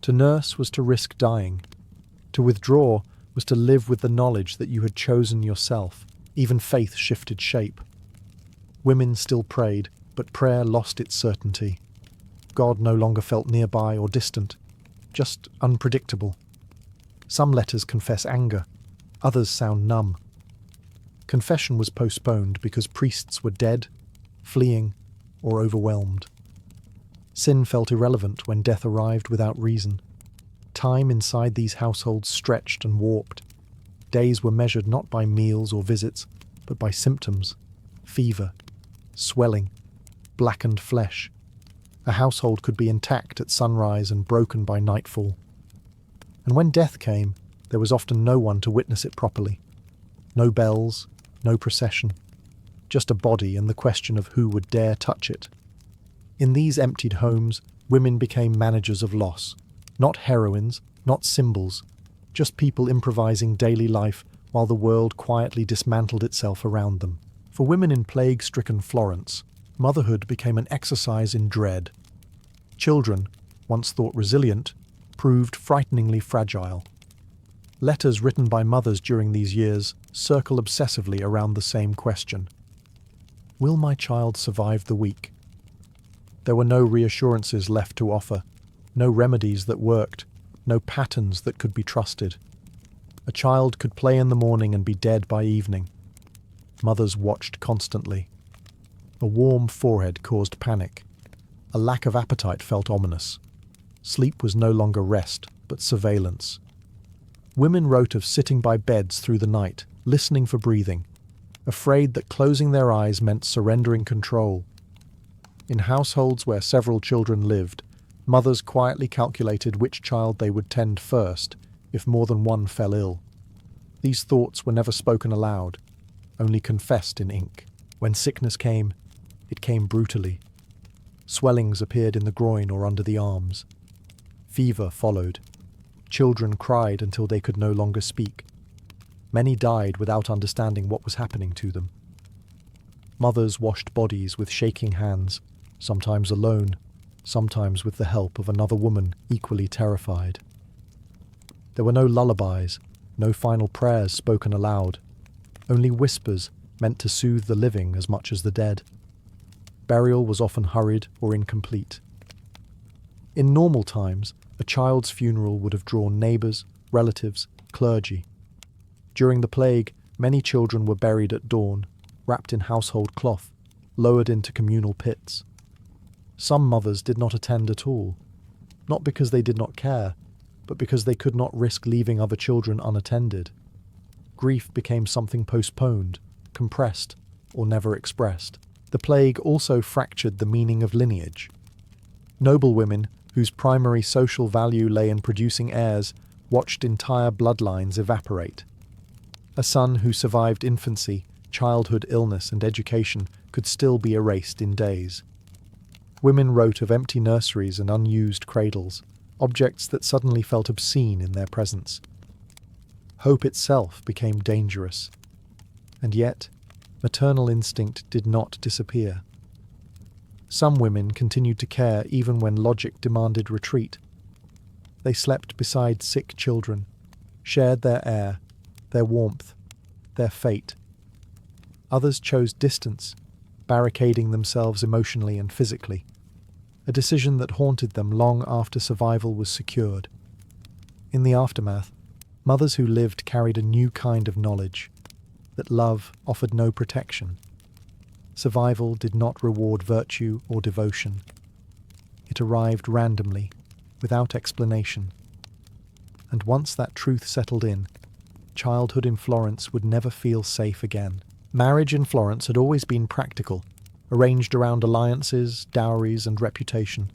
A: To nurse was to risk dying. To withdraw was to live with the knowledge that you had chosen yourself. Even faith shifted shape. Women still prayed, but prayer lost its certainty. God no longer felt nearby or distant, just unpredictable. Some letters confess anger, others sound numb. Confession was postponed because priests were dead, fleeing, or overwhelmed. Sin felt irrelevant when death arrived without reason. Time inside these households stretched and warped. Days were measured not by meals or visits, but by symptoms: fever, swelling, blackened flesh. A household could be intact at sunrise and broken by nightfall. And when death came, there was often no one to witness it properly. No bells, no procession. Just a body and the question of who would dare touch it. In these emptied homes, women became managers of loss. Not heroines, not symbols, just people improvising daily life while the world quietly dismantled itself around them. For women in plague-stricken Florence, motherhood became an exercise in dread. Children, once thought resilient, proved frighteningly fragile. Letters written by mothers during these years circle obsessively around the same question. Will my child survive the week? There were no reassurances left to offer, no remedies that worked, no patterns that could be trusted. A child could play in the morning and be dead by evening. Mothers watched constantly. A warm forehead caused panic. A lack of appetite felt ominous. Sleep was no longer rest, but surveillance. Women wrote of sitting by beds through the night, listening for breathing, afraid that closing their eyes meant surrendering control. In households where several children lived, mothers quietly calculated which child they would tend first if more than one fell ill. These thoughts were never spoken aloud, only confessed in ink. When sickness came, it came brutally. Swellings appeared in the groin or under the arms. Fever followed. Children cried until they could no longer speak. Many died without understanding what was happening to them. Mothers washed bodies with shaking hands, sometimes alone, sometimes with the help of another woman equally terrified. There were no lullabies, no final prayers spoken aloud, only whispers meant to soothe the living as much as the dead. Burial was often hurried or incomplete. In normal times, a child's funeral would have drawn neighbours, relatives, clergy. During the plague, many children were buried at dawn, wrapped in household cloth, lowered into communal pits. Some mothers did not attend at all, not because they did not care, but because they could not risk leaving other children unattended. Grief became something postponed, compressed, or never expressed. The plague also fractured the meaning of lineage. Noble women, whose primary social value lay in producing heirs, watched entire bloodlines evaporate. A son who survived infancy, childhood illness, and education could still be erased in days. Women wrote of empty nurseries and unused cradles, objects that suddenly felt obscene in their presence. Hope itself became dangerous. And yet, maternal instinct did not disappear. Some women continued to care even when logic demanded retreat. They slept beside sick children, shared their air, their warmth, their fate. Others chose distance, barricading themselves emotionally and physically, a decision that haunted them long after survival was secured. In the aftermath, mothers who lived carried a new kind of knowledge, that love offered no protection. Survival did not reward virtue or devotion. It arrived randomly, without explanation. And once that truth settled in, childhood in Florence would never feel safe again. Marriage in Florence had always been practical, arranged around alliances, dowries, and reputation.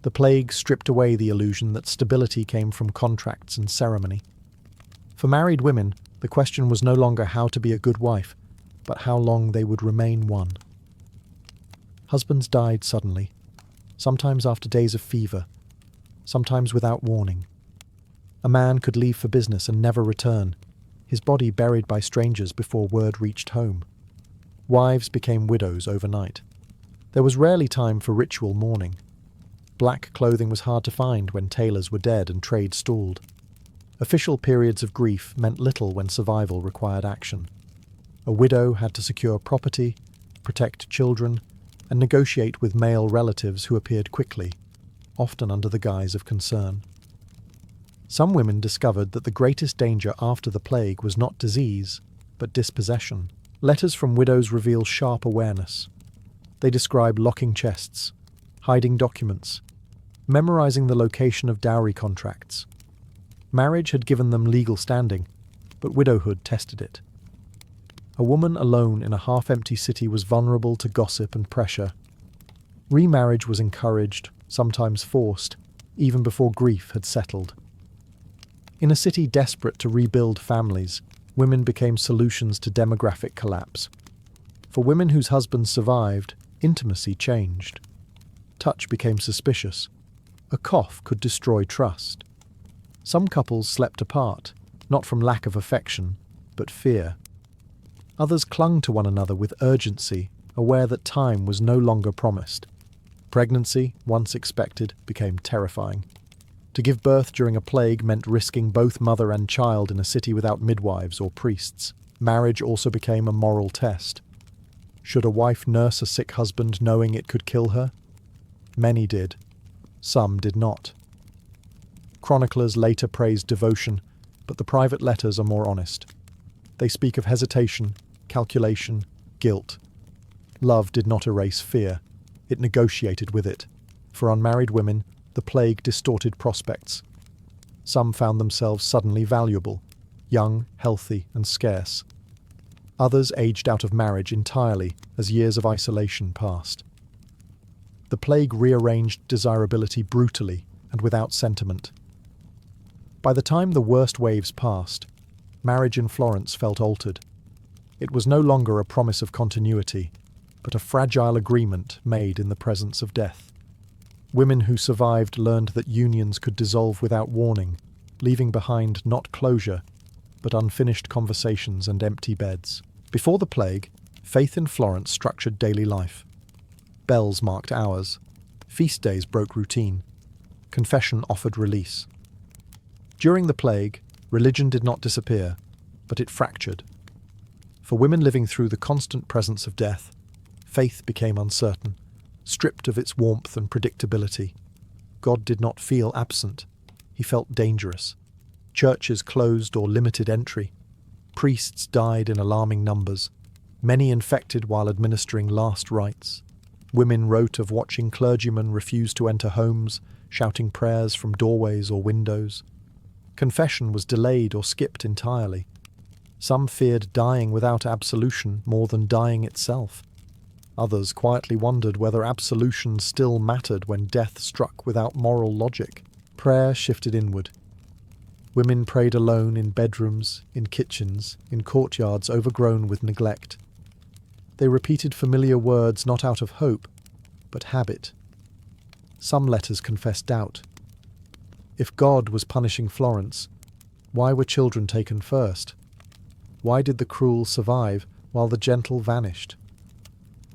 A: The plague stripped away the illusion that stability came from contracts and ceremony. For married women, the question was no longer how to be a good wife, but how long they would remain one. Husbands died suddenly, sometimes after days of fever, sometimes without warning. A man could leave for business and never return, his body buried by strangers before word reached home. Wives became widows overnight. There was rarely time for ritual mourning. Black clothing was hard to find when tailors were dead and trade stalled. Official periods of grief meant little when survival required action. A widow had to secure property, protect children, and negotiate with male relatives who appeared quickly, often under the guise of concern. Some women discovered that the greatest danger after the plague was not disease, but dispossession. Letters from widows reveal sharp awareness. They describe locking chests, hiding documents, memorizing the location of dowry contracts. Marriage had given them legal standing, but widowhood tested it. A woman alone in a half-empty city was vulnerable to gossip and pressure. Remarriage was encouraged, sometimes forced, even before grief had settled. In a city desperate to rebuild families, women became solutions to demographic collapse. For women whose husbands survived, intimacy changed. Touch became suspicious. A cough could destroy trust. Some couples slept apart, not from lack of affection, but fear. Others clung to one another with urgency, aware that time was no longer promised. Pregnancy, once expected, became terrifying. To give birth during a plague meant risking both mother and child in a city without midwives or priests. Marriage also became a moral test. Should a wife nurse a sick husband knowing it could kill her? Many did. Some did not. Chroniclers later praised devotion, but the private letters are more honest. They speak of hesitation, calculation, guilt. Love did not erase fear. It negotiated with it. For unmarried women, the plague distorted prospects. Some found themselves suddenly valuable, young, healthy, and scarce. Others aged out of marriage entirely as years of isolation passed. The plague rearranged desirability brutally and without sentiment. By the time the worst waves passed, marriage in Florence felt altered. It was no longer a promise of continuity, but a fragile agreement made in the presence of death. Women who survived learned that unions could dissolve without warning, leaving behind not closure, but unfinished conversations and empty beds. Before the plague, faith in Florence structured daily life. Bells marked hours. Feast days broke routine. Confession offered release. During the plague, religion did not disappear, but it fractured. For women living through the constant presence of death, faith became uncertain, stripped of its warmth and predictability. God did not feel absent. He felt dangerous. Churches closed or limited entry. Priests died in alarming numbers, many infected while administering last rites. Women wrote of watching clergymen refuse to enter homes, shouting prayers from doorways or windows. Confession was delayed or skipped entirely. Some feared dying without absolution more than dying itself. Others quietly wondered whether absolution still mattered when death struck without moral logic. Prayer shifted inward. Women prayed alone in bedrooms, in kitchens, in courtyards overgrown with neglect. They repeated familiar words not out of hope, but habit. Some letters confessed doubt. If God was punishing Florence, why were children taken first? Why did the cruel survive while the gentle vanished?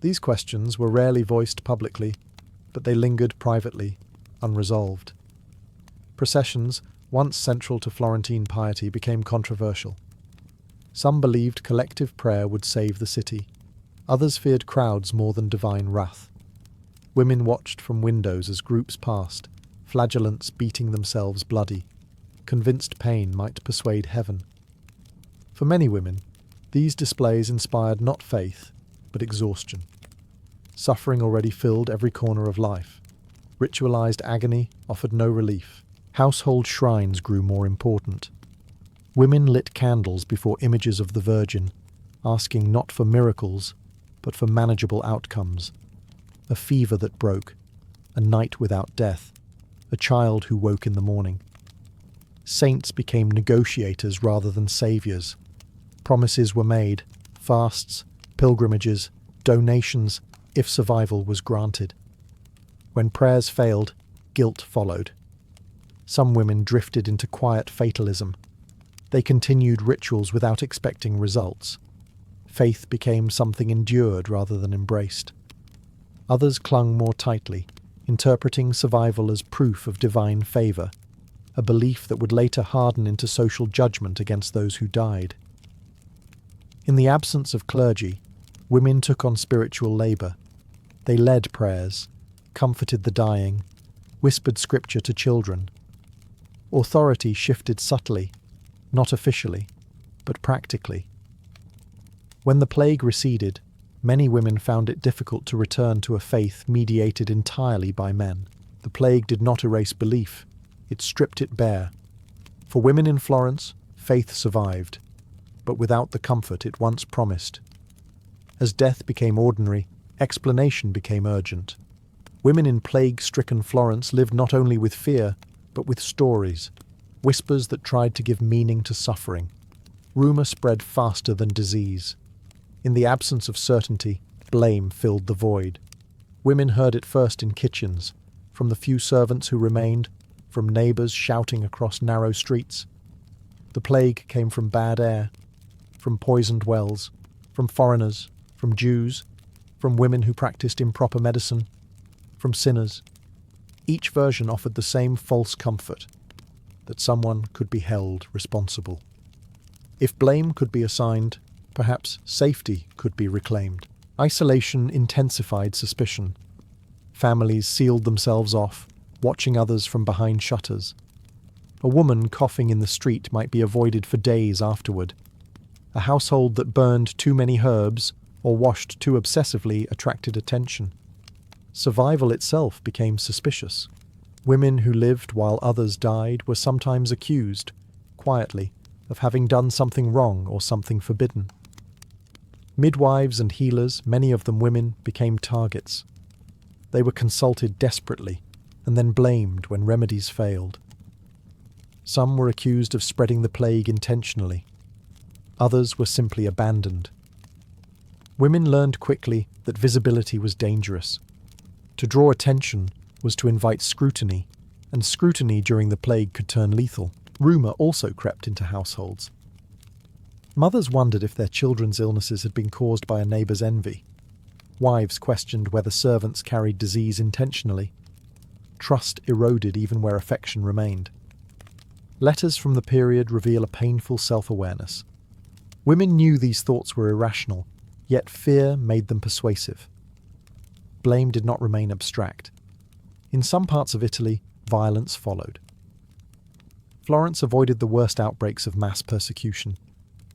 A: These questions were rarely voiced publicly, but they lingered privately, unresolved. Processions, once central to Florentine piety, became controversial. Some believed collective prayer would save the city. Others feared crowds more than divine wrath. Women watched from windows as groups passed, flagellants beating themselves bloody, convinced pain might persuade heaven. For many women, these displays inspired not faith, but exhaustion. Suffering already filled every corner of life. Ritualized agony offered no relief. Household shrines grew more important. Women lit candles before images of the Virgin, asking not for miracles, but for manageable outcomes. A fever that broke, a night without death, a child who woke in the morning. Saints became negotiators rather than saviors. Promises were made, fasts, pilgrimages, donations, if survival was granted. When prayers failed, guilt followed. Some women drifted into quiet fatalism. They continued rituals without expecting results. Faith became something endured rather than embraced. Others clung more tightly, interpreting survival as proof of divine favor, a belief that would later harden into social judgment against those who died. In the absence of clergy, women took on spiritual labor. They led prayers, comforted the dying, whispered scripture to children. Authority shifted subtly, not officially, but practically. When the plague receded, many women found it difficult to return to a faith mediated entirely by men. The plague did not erase belief, it stripped it bare. For women in Florence, faith survived, but without the comfort it once promised. As death became ordinary, explanation became urgent. Women in plague-stricken Florence lived not only with fear, but with stories, whispers that tried to give meaning to suffering. Rumor spread faster than disease. In the absence of certainty, blame filled the void. Women heard it first in kitchens, from the few servants who remained, from neighbors shouting across narrow streets. The plague came from bad air, from poisoned wells, from foreigners, from Jews, from women who practiced improper medicine, from sinners. Each version offered the same false comfort, that someone could be held responsible. If blame could be assigned, perhaps safety could be reclaimed. Isolation intensified suspicion. Families sealed themselves off, watching others from behind shutters. A woman coughing in the street might be avoided for days afterward. A household that burned too many herbs or washed too obsessively attracted attention. Survival itself became suspicious. Women who lived while others died were sometimes accused, quietly, of having done something wrong or something forbidden. Midwives and healers, many of them women, became targets. They were consulted desperately, and then blamed when remedies failed. Some were accused of spreading the plague intentionally. Others were simply abandoned. Women learned quickly that visibility was dangerous. To draw attention was to invite scrutiny, and scrutiny during the plague could turn lethal. Rumour also crept into households. Mothers wondered if their children's illnesses had been caused by a neighbour's envy. Wives questioned whether servants carried disease intentionally. Trust eroded even where affection remained. Letters from the period reveal a painful self-awareness. Women knew these thoughts were irrational, yet fear made them persuasive. Blame did not remain abstract. In some parts of Italy, violence followed. Florence avoided the worst outbreaks of mass persecution,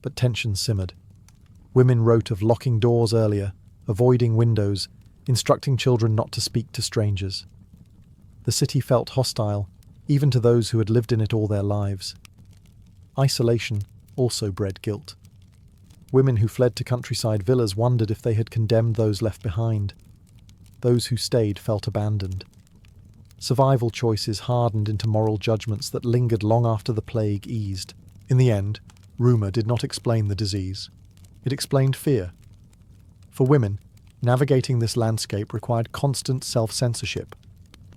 A: but tension simmered. Women wrote of locking doors earlier, avoiding windows, instructing children not to speak to strangers. The city felt hostile, even to those who had lived in it all their lives. Isolation also bred guilt. Women who fled to countryside villas wondered if they had condemned those left behind. Those who stayed felt abandoned. Survival choices hardened into moral judgments that lingered long after the plague eased. In the end, rumour did not explain the disease. It explained fear. For women, navigating this landscape required constant self-censorship.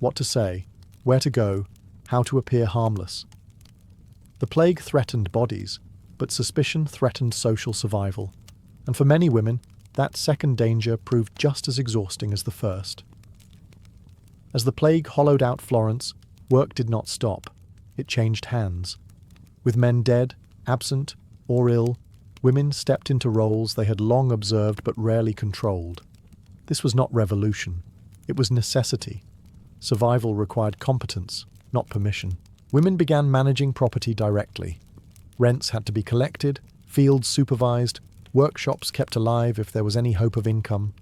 A: What to say, where to go, how to appear harmless. The plague threatened bodies, but suspicion threatened social survival. And for many women, that second danger proved just as exhausting as the first. As the plague hollowed out Florence, work did not stop. It changed hands. With men dead, absent, or ill, women stepped into roles they had long observed but rarely controlled. This was not revolution. It was necessity. Survival required competence, not permission. Women began managing property directly. Rents had to be collected, fields supervised, workshops kept alive if there was any hope of income.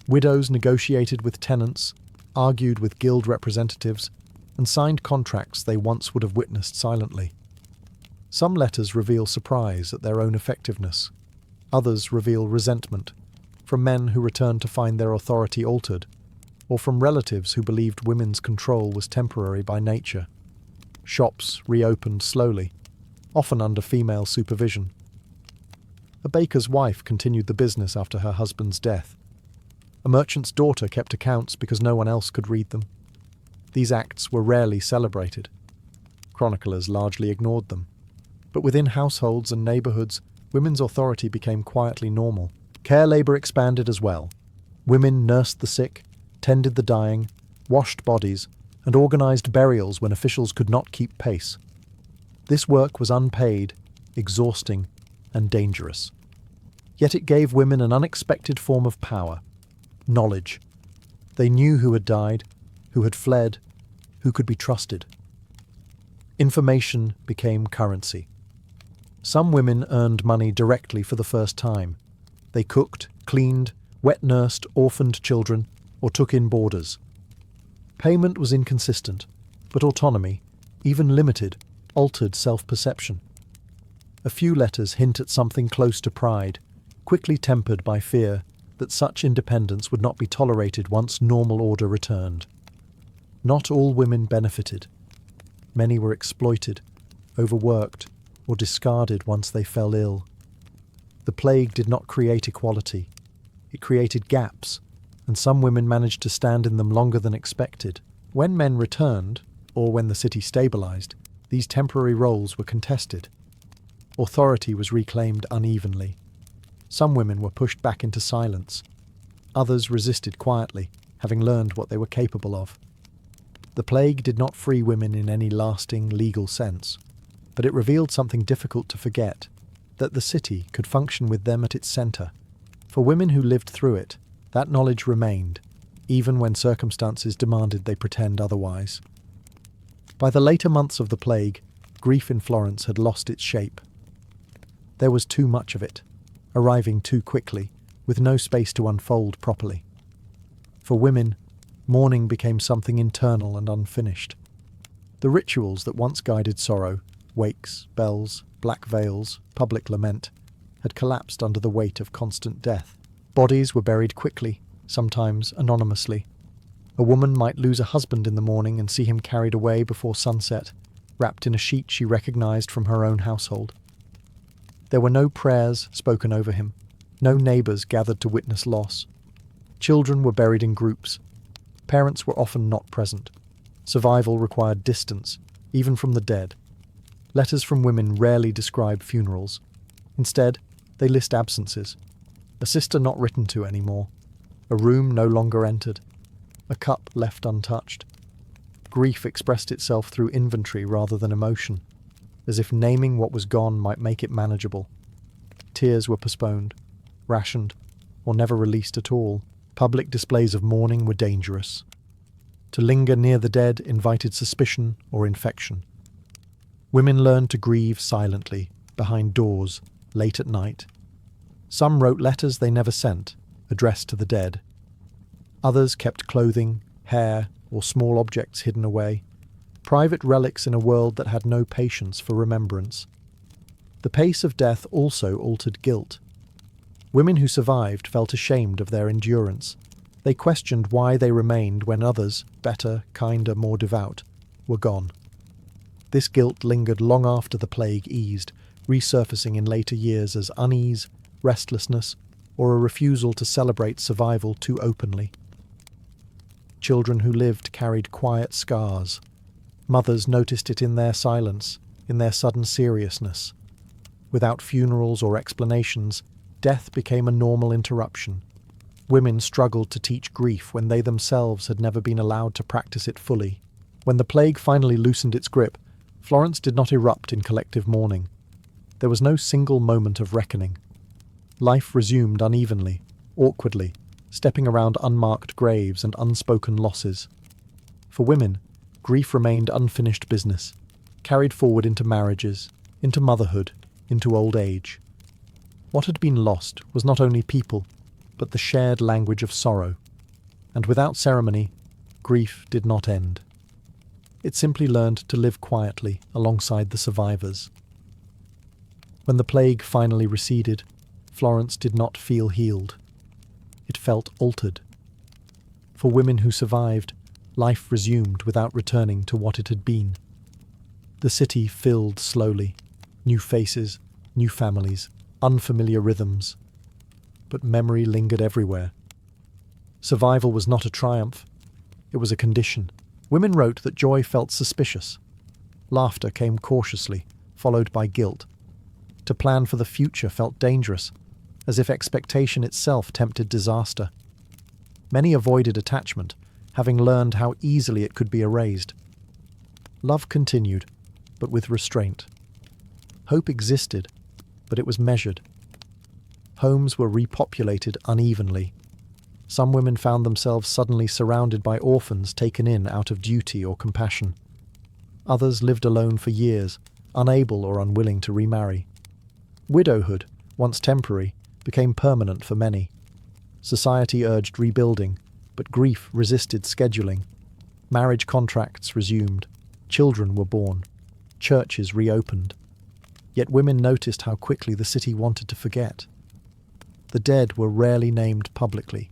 A: Widows negotiated with tenants, argued with guild representatives, and signed contracts they once would have witnessed silently. Some letters reveal surprise at their own effectiveness. Others reveal resentment, from men who returned to find their authority altered, or from relatives who believed women's control was temporary by nature. Shops reopened slowly, often under female supervision. A baker's wife continued the business after her husband's death. A merchant's daughter kept accounts because no one else could read them. These acts were rarely celebrated. Chroniclers largely ignored them. But within households and neighbourhoods, women's authority became quietly normal. Care labour expanded as well. Women nursed the sick, tended the dying, washed bodies, and organised burials when officials could not keep pace. This work was unpaid, exhausting, and dangerous. Yet it gave women an unexpected form of power. Knowledge. They knew who had died, who had fled, who could be trusted. Information became currency. Some women earned money directly for the first time. They cooked, cleaned, wet-nursed orphaned children, or took in boarders. Payment was inconsistent, but autonomy, even limited, altered self-perception. A few letters hint at something close to pride, quickly tempered by fear that such independence would not be tolerated once normal order returned. Not all women benefited. Many were exploited, overworked, or discarded once they fell ill. The plague did not create equality. It created gaps, and some women managed to stand in them longer than expected. When men returned, or when the city stabilized, these temporary roles were contested. Authority was reclaimed unevenly. Some women were pushed back into silence. Others resisted quietly, having learned what they were capable of. The plague did not free women in any lasting legal sense, but it revealed something difficult to forget, that the city could function with them at its centre. For women who lived through it, that knowledge remained, even when circumstances demanded they pretend otherwise. By the later months of the plague, grief in Florence had lost its shape. There was too much of it, arriving too quickly, with no space to unfold properly. For women, mourning became something internal and unfinished. The rituals that once guided sorrow, wakes, bells, black veils, public lament, had collapsed under the weight of constant death. Bodies were buried quickly, sometimes anonymously. A woman might lose a husband in the morning and see him carried away before sunset, wrapped in a sheet she recognized from her own household. There were no prayers spoken over him, No neighbours gathered to witness loss. Children were buried in groups. Parents were often not present. Survival required distance, even from the dead. Letters from women rarely describe funerals. Instead, they list absences. A sister not written to anymore. A room no longer entered. A cup left untouched. Grief expressed itself through inventory rather than emotion, as if naming what was gone might make it manageable. Tears were postponed, rationed, or never released at all. Public displays of mourning were dangerous. To linger near the dead invited suspicion or infection. Women learned to grieve silently, behind doors, late at night. Some wrote letters they never sent, addressed to the dead. Others kept clothing, hair, or small objects hidden away, private relics in a world that had no patience for remembrance. The pace of death also altered guilt. Women who survived felt ashamed of their endurance. They questioned why they remained when others, better, kinder, more devout, were gone. This guilt lingered long after the plague eased, resurfacing in later years as unease, restlessness, or a refusal to celebrate survival too openly. Children who lived carried quiet scars. Mothers noticed it in their silence, in their sudden seriousness. Without funerals or explanations, death became a normal interruption. Women struggled to teach grief when they themselves had never been allowed to practice it fully. When the plague finally loosened its grip, Florence did not erupt in collective mourning. There was no single moment of reckoning. Life resumed unevenly, awkwardly, stepping around unmarked graves and unspoken losses. For women, grief remained unfinished business, carried forward into marriages, into motherhood, into old age. What had been lost was not only people, but the shared language of sorrow. And without ceremony, grief did not end. It simply learned to live quietly alongside the survivors. When the plague finally receded, Florence did not feel healed. It felt altered. For women who survived, life resumed without returning to what it had been. The city filled slowly, new faces, new families, unfamiliar rhythms. But memory lingered everywhere. Survival was not a triumph. It was a condition. Women wrote that joy felt suspicious. Laughter came cautiously, followed by guilt. To plan for the future felt dangerous, as if expectation itself tempted disaster. Many avoided attachment, having learned how easily it could be erased. Love continued, but with restraint. Hope existed, but it was measured. Homes were repopulated unevenly. Some women found themselves suddenly surrounded by orphans taken in out of duty or compassion. Others lived alone for years, unable or unwilling to remarry. Widowhood, once temporary, became permanent for many. Society urged rebuilding, but grief resisted scheduling. Marriage contracts resumed. Children were born. Churches reopened. Yet women noticed how quickly the city wanted to forget. The dead were rarely named publicly.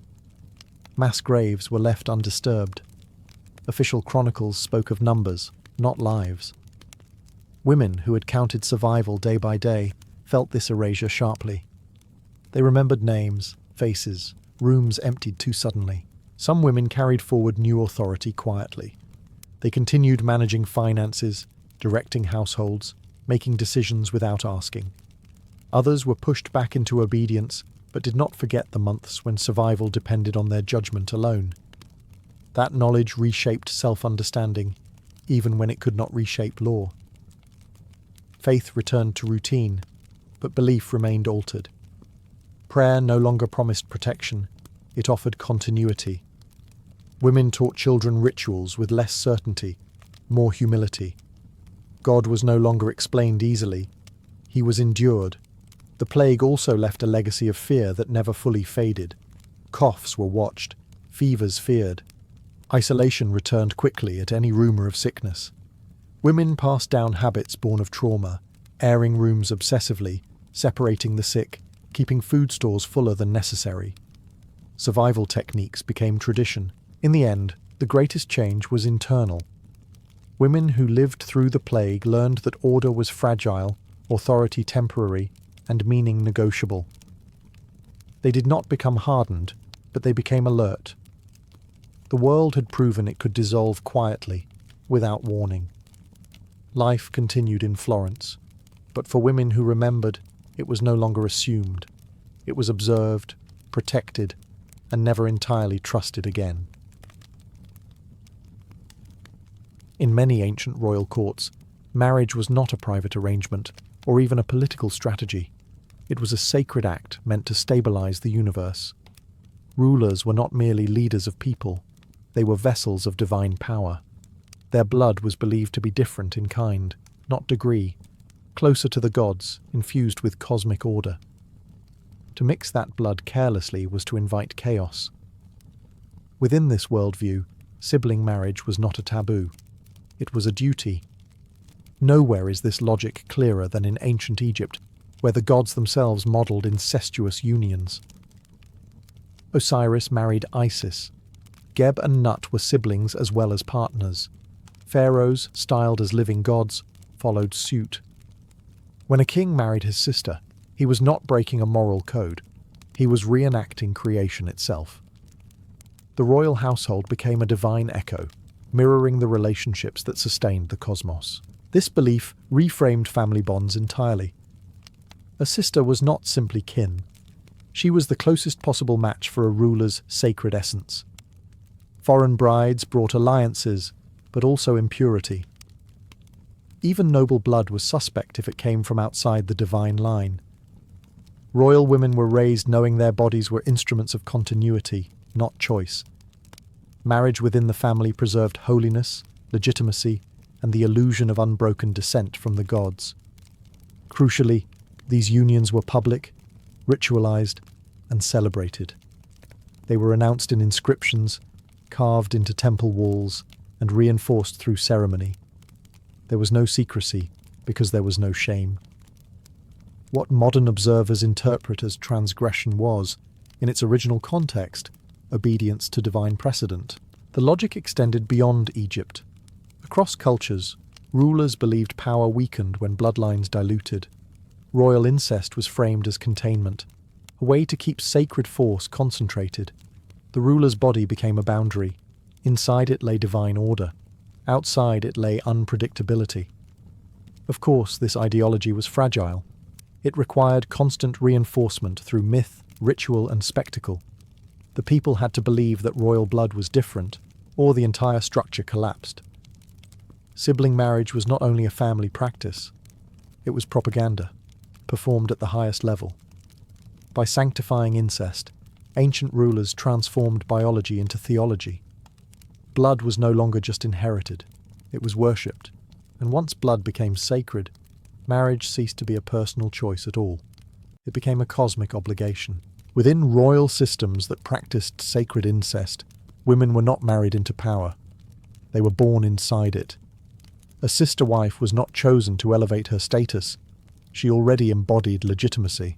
A: Mass graves were left undisturbed. Official chronicles spoke of numbers, not lives. Women who had counted survival day by day felt this erasure sharply. They remembered names, faces, rooms emptied too suddenly. Some women carried forward new authority quietly. They continued managing finances, directing households, making decisions without asking. Others were pushed back into obedience, but did not forget the months when survival depended on their judgment alone. That knowledge reshaped self-understanding, even when it could not reshape law. Faith returned to routine, but belief remained altered. Prayer no longer promised protection, it offered continuity. Women taught children rituals with less certainty, more humility. God was no longer explained easily. He was endured. The plague also left a legacy of fear that never fully faded. Coughs were watched, fevers feared. Isolation returned quickly at any rumour of sickness. Women passed down habits born of trauma, airing rooms obsessively, separating the sick, keeping food stores fuller than necessary. Survival techniques became tradition. In the end, the greatest change was internal. Women who lived through the plague learned that order was fragile, authority temporary, and meaning negotiable. They did not become hardened, but they became alert. The world had proven it could dissolve quietly, without warning. Life continued in Florence, but for women who remembered, it was no longer assumed. It was observed, protected, and never entirely trusted again. In many ancient royal courts, marriage was not a private arrangement or even a political strategy. It was a sacred act meant to stabilize the universe. Rulers were not merely leaders of people, they were vessels of divine power. Their blood was believed to be different in kind, not degree, closer to the gods, infused with cosmic order. To mix that blood carelessly was to invite chaos. Within this worldview, sibling marriage was not a taboo. It was a duty. Nowhere is this logic clearer than in ancient Egypt, where the gods themselves modelled incestuous unions. Osiris married Isis. Geb and Nut were siblings as well as partners. Pharaohs, styled as living gods, followed suit. When a king married his sister, he was not breaking a moral code. He was reenacting creation itself. The royal household became a divine echo, mirroring the relationships that sustained the cosmos. This belief reframed family bonds entirely. A sister was not simply kin. She was the closest possible match for a ruler's sacred essence. Foreign brides brought alliances, but also impurity. Even noble blood was suspect if it came from outside the divine line. Royal women were raised knowing their bodies were instruments of continuity, not choice. Marriage within the family preserved holiness, legitimacy, and the illusion of unbroken descent from the gods. Crucially, these unions were public, ritualized, and celebrated. They were announced in inscriptions, carved into temple walls, and reinforced through ceremony. There was no secrecy, because there was no shame. What modern observers interpret as transgression was, in its original context, obedience to divine precedent. The logic extended beyond Egypt. Across cultures, rulers believed power weakened when bloodlines diluted. Royal incest was framed as containment, a way to keep sacred force concentrated. The ruler's body became a boundary. Inside it lay divine order. Outside it lay unpredictability. Of course, this ideology was fragile. It required constant reinforcement through myth, ritual, and spectacle. The people had to believe that royal blood was different, or the entire structure collapsed. Sibling marriage was not only a family practice, it was propaganda, performed at the highest level. By sanctifying incest, ancient rulers transformed biology into theology. Blood was no longer just inherited, it was worshipped, and once blood became sacred, marriage ceased to be a personal choice at all. It became a cosmic obligation. Within royal systems that practiced sacred incest, women were not married into power. They were born inside it. A sister wife was not chosen to elevate her status. She already embodied legitimacy.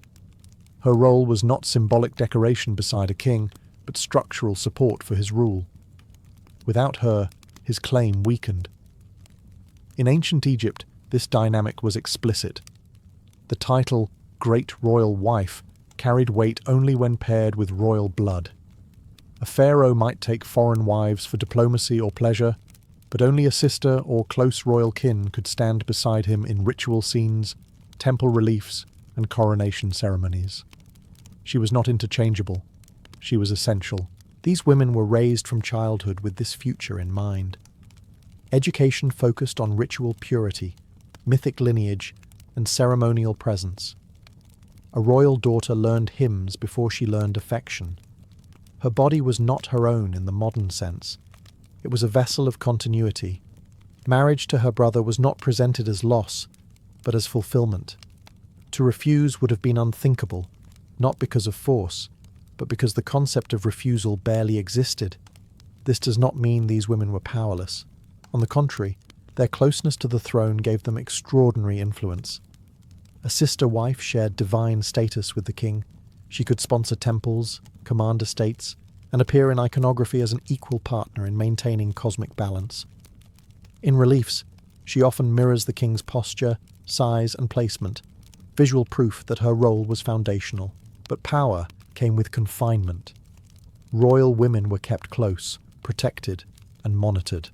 A: Her role was not symbolic decoration beside a king, but structural support for his rule. Without her, his claim weakened. In ancient Egypt, this dynamic was explicit. The title, Great Royal Wife, carried weight only when paired with royal blood. A pharaoh might take foreign wives for diplomacy or pleasure, but only a sister or close royal kin could stand beside him in ritual scenes, temple reliefs, and coronation ceremonies. She was not interchangeable. She was essential. These women were raised from childhood with this future in mind. Education focused on ritual purity, mythic lineage, and ceremonial presence. A royal daughter learned hymns before she learned affection. Her body was not her own in the modern sense. It was a vessel of continuity. Marriage to her brother was not presented as loss, but as fulfillment. To refuse would have been unthinkable, not because of force, but because the concept of refusal barely existed. This does not mean these women were powerless. On the contrary, their closeness to the throne gave them extraordinary influence. A sister wife shared divine status with the king. She could sponsor temples, command estates, and appear in iconography as an equal partner in maintaining cosmic balance. In reliefs, she often mirrors the king's posture, size, and placement, visual proof that her role was foundational. But power, came with confinement. Royal women were kept close, protected, and monitored.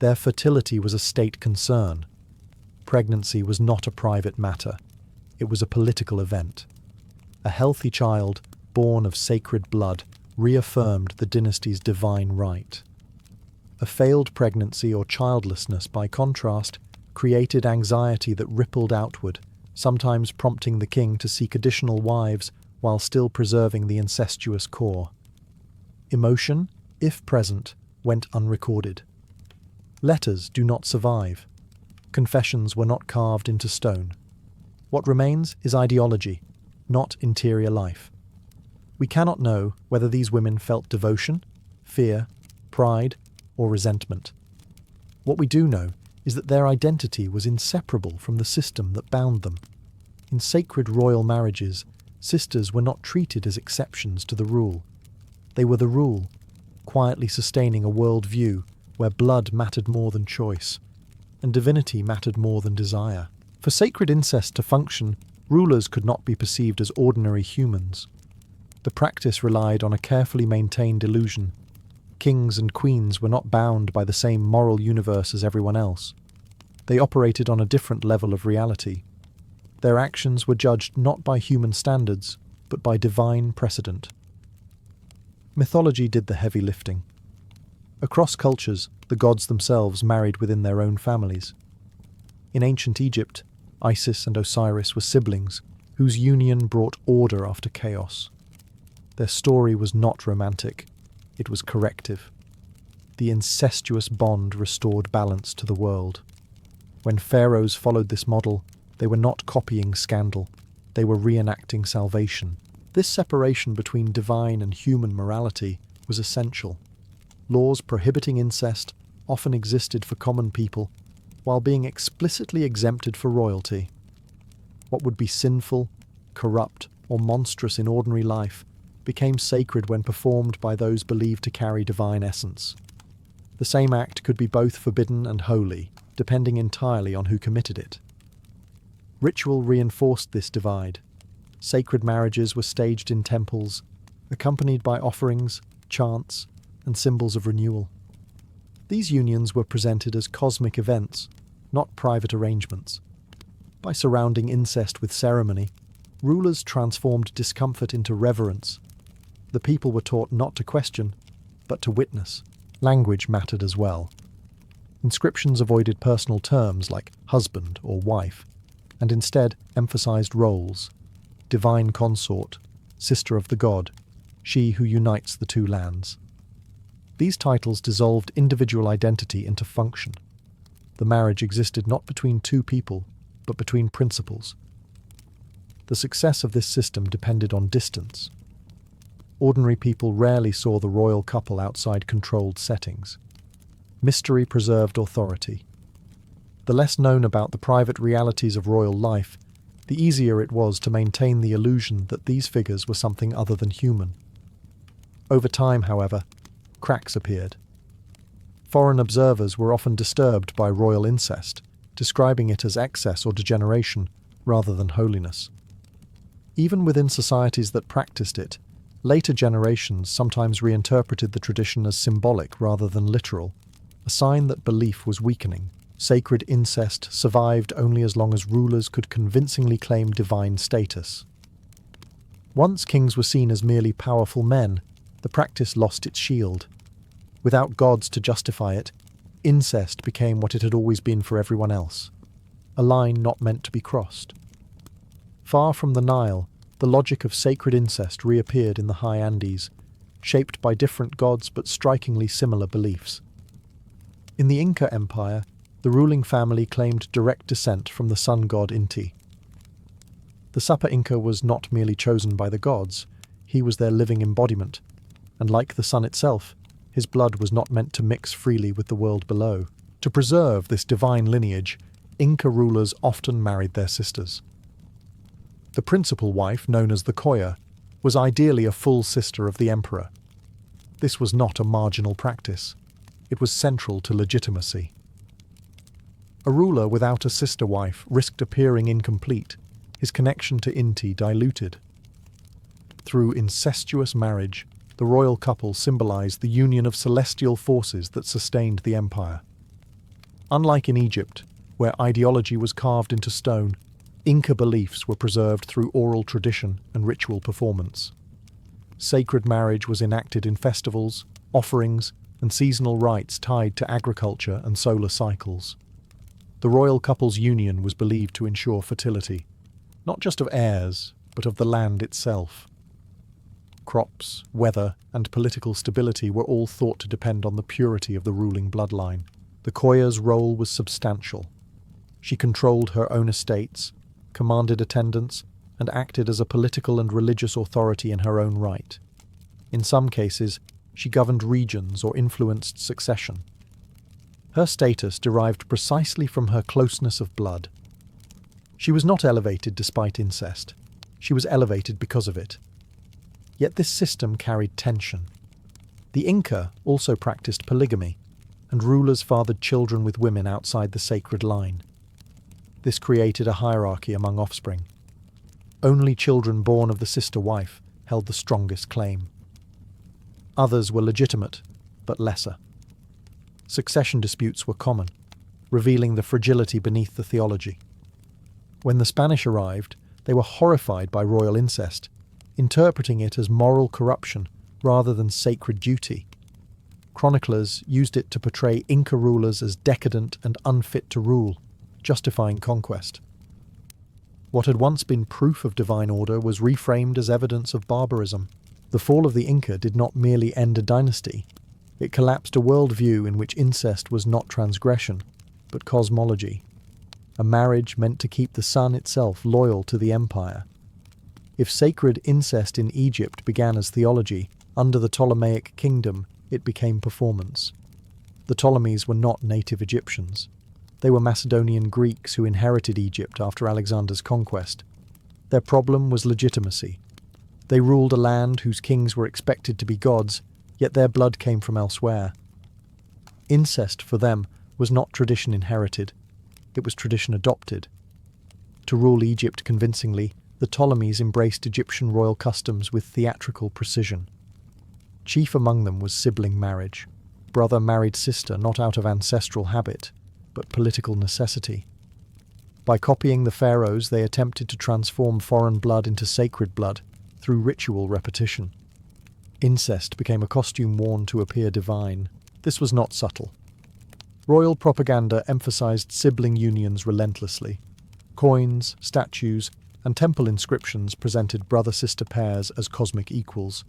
A: Their fertility was a state concern. Pregnancy was not a private matter. It was a political event. A healthy child, born of sacred blood, reaffirmed the dynasty's divine right. A failed pregnancy or childlessness, by contrast, created anxiety that rippled outward, sometimes prompting the king to seek additional wives while still preserving the incestuous core. Emotion, if present, went unrecorded. Letters do not survive. Confessions were not carved into stone. What remains is ideology, not interior life. We cannot know whether these women felt devotion, fear, pride, or resentment. What we do know is that their identity was inseparable from the system that bound them. In sacred royal marriages, sisters were not treated as exceptions to the rule. They were the rule, quietly sustaining a world view where blood mattered more than choice, and divinity mattered more than desire. For sacred incest to function, rulers could not be perceived as ordinary humans. The practice relied on a carefully maintained illusion. Kings and queens were not bound by the same moral universe as everyone else. They operated on a different level of reality. Their actions were judged not by human standards, but by divine precedent. Mythology did the heavy lifting. Across cultures, the gods themselves married within their own families. In ancient Egypt, Isis and Osiris were siblings, whose union brought order after chaos. Their story was not romantic, it was corrective. The incestuous bond restored balance to the world. When pharaohs followed this model, they were not copying scandal, they were reenacting salvation. This separation between divine and human morality was essential. Laws prohibiting incest often existed for common people, while being explicitly exempted for royalty. What would be sinful, corrupt, or monstrous in ordinary life became sacred when performed by those believed to carry divine essence. The same act could be both forbidden and holy, depending entirely on who committed it. Ritual reinforced this divide. Sacred marriages were staged in temples, accompanied by offerings, chants, and symbols of renewal. These unions were presented as cosmic events, not private arrangements. By surrounding incest with ceremony, rulers transformed discomfort into reverence. The people were taught not to question, but to witness. Language mattered as well. Inscriptions avoided personal terms like husband or wife, and instead emphasized roles: divine consort, sister of the god, she who unites the two lands. These titles dissolved individual identity into function. The marriage existed not between two people, but between principles. The success of this system depended on distance. Ordinary people rarely saw the royal couple outside controlled settings. Mystery preserved authority. The less known about the private realities of royal life, the easier it was to maintain the illusion that these figures were something other than human. Over time, however, cracks appeared. Foreign observers were often disturbed by royal incest, describing it as excess or degeneration rather than holiness. Even within societies that practiced it, later generations sometimes reinterpreted the tradition as symbolic rather than literal, a sign that belief was weakening. Sacred incest survived only as long as rulers could convincingly claim divine status. Once kings were seen as merely powerful men, the practice lost its shield. Without gods to justify it, incest became what it had always been for everyone else, a line not meant to be crossed. Far from the Nile, the logic of sacred incest reappeared in the high Andes, shaped by different gods but strikingly similar beliefs. In the Inca Empire, the ruling family claimed direct descent from the sun god Inti. The Sapa Inca was not merely chosen by the gods, he was their living embodiment, and like the sun itself, his blood was not meant to mix freely with the world below. To preserve this divine lineage, Inca rulers often married their sisters. The principal wife, known as the Koya, was ideally a full sister of the emperor. This was not a marginal practice. It was central to legitimacy. A ruler without a sister wife risked appearing incomplete, his connection to Inti diluted. Through incestuous marriage, the royal couple symbolized the union of celestial forces that sustained the empire. Unlike in Egypt, where ideology was carved into stone, Inca beliefs were preserved through oral tradition and ritual performance. Sacred marriage was enacted in festivals, offerings, and seasonal rites tied to agriculture and solar cycles. The royal couple's union was believed to ensure fertility, not just of heirs, but of the land itself. Crops, weather, and political stability were all thought to depend on the purity of the ruling bloodline. The Koya's role was substantial. She controlled her own estates, commanded attendance, and acted as a political and religious authority in her own right. In some cases, she governed regions or influenced succession. Her status derived precisely from her closeness of blood. She was not elevated despite incest. She was elevated because of it. Yet this system carried tension. The Inca also practiced polygamy, and rulers fathered children with women outside the sacred line. This created a hierarchy among offspring. Only children born of the sister wife held the strongest claim. Others were legitimate, but lesser. Succession disputes were common, revealing the fragility beneath the theology. When the Spanish arrived, they were horrified by royal incest, interpreting it as moral corruption rather than sacred duty. Chroniclers used it to portray Inca rulers as decadent and unfit to rule, justifying conquest. What had once been proof of divine order was reframed as evidence of barbarism. The fall of the Inca did not merely end a dynasty. It collapsed a worldview in which incest was not transgression, but cosmology, a marriage meant to keep the sun itself loyal to the empire. If sacred incest in Egypt began as theology, under the Ptolemaic kingdom it became performance. The Ptolemies were not native Egyptians. They were Macedonian Greeks who inherited Egypt after Alexander's conquest. Their problem was legitimacy. They ruled a land whose kings were expected to be gods, yet their blood came from elsewhere. Incest, for them, was not tradition inherited. It was tradition adopted. To rule Egypt convincingly, the Ptolemies embraced Egyptian royal customs with theatrical precision. Chief among them was sibling marriage. Brother married sister not out of ancestral habit, but political necessity. By copying the pharaohs, they attempted to transform foreign blood into sacred blood through ritual repetition. Incest became a costume worn to appear divine. This was not subtle. Royal propaganda emphasized sibling unions relentlessly. Coins, statues, and temple inscriptions presented brother-sister pairs as cosmic equals.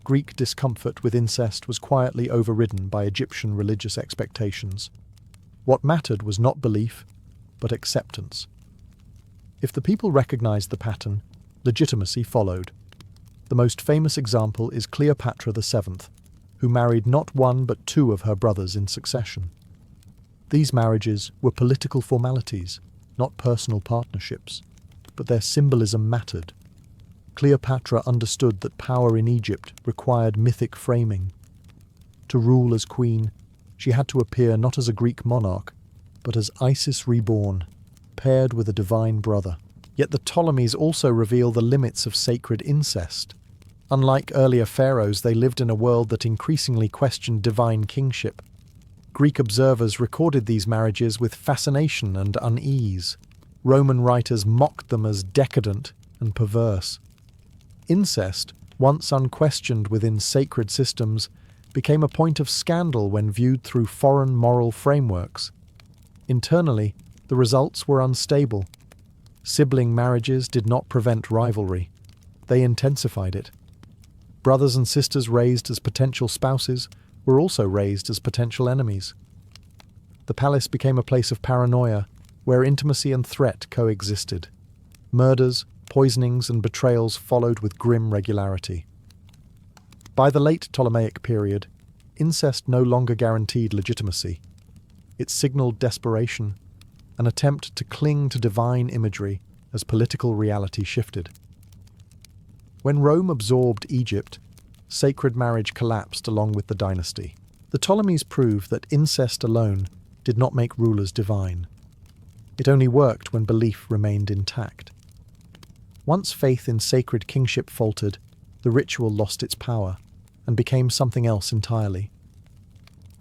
A: Greek discomfort with incest was quietly overridden by Egyptian religious expectations. What mattered was not belief, but acceptance. If the people recognized the pattern, legitimacy followed. The most famous example is Cleopatra VII, who married not one but two of her brothers in succession. These marriages were political formalities, not personal partnerships, but their symbolism mattered. Cleopatra understood that power in Egypt required mythic framing. To rule as queen, she had to appear not as a Greek monarch, but as Isis reborn, paired with a divine brother. Yet the Ptolemies also reveal the limits of sacred incest. Unlike earlier pharaohs, they lived in a world that increasingly questioned divine kingship. Greek observers recorded these marriages with fascination and unease. Roman writers mocked them as decadent and perverse. Incest, once unquestioned within sacred systems, became a point of scandal when viewed through foreign moral frameworks. Internally, the results were unstable. Sibling marriages did not prevent rivalry. They intensified it. Brothers and sisters raised as potential spouses were also raised as potential enemies. The palace became a place of paranoia, where intimacy and threat coexisted. Murders, poisonings, and betrayals followed with grim regularity. By the late Ptolemaic period, incest no longer guaranteed legitimacy. It signaled desperation, an attempt to cling to divine imagery as political reality shifted. When Rome absorbed Egypt, sacred marriage collapsed along with the dynasty. The Ptolemies proved that incest alone did not make rulers divine. It only worked when belief remained intact. Once faith in sacred kingship faltered, the ritual lost its power and became something else entirely.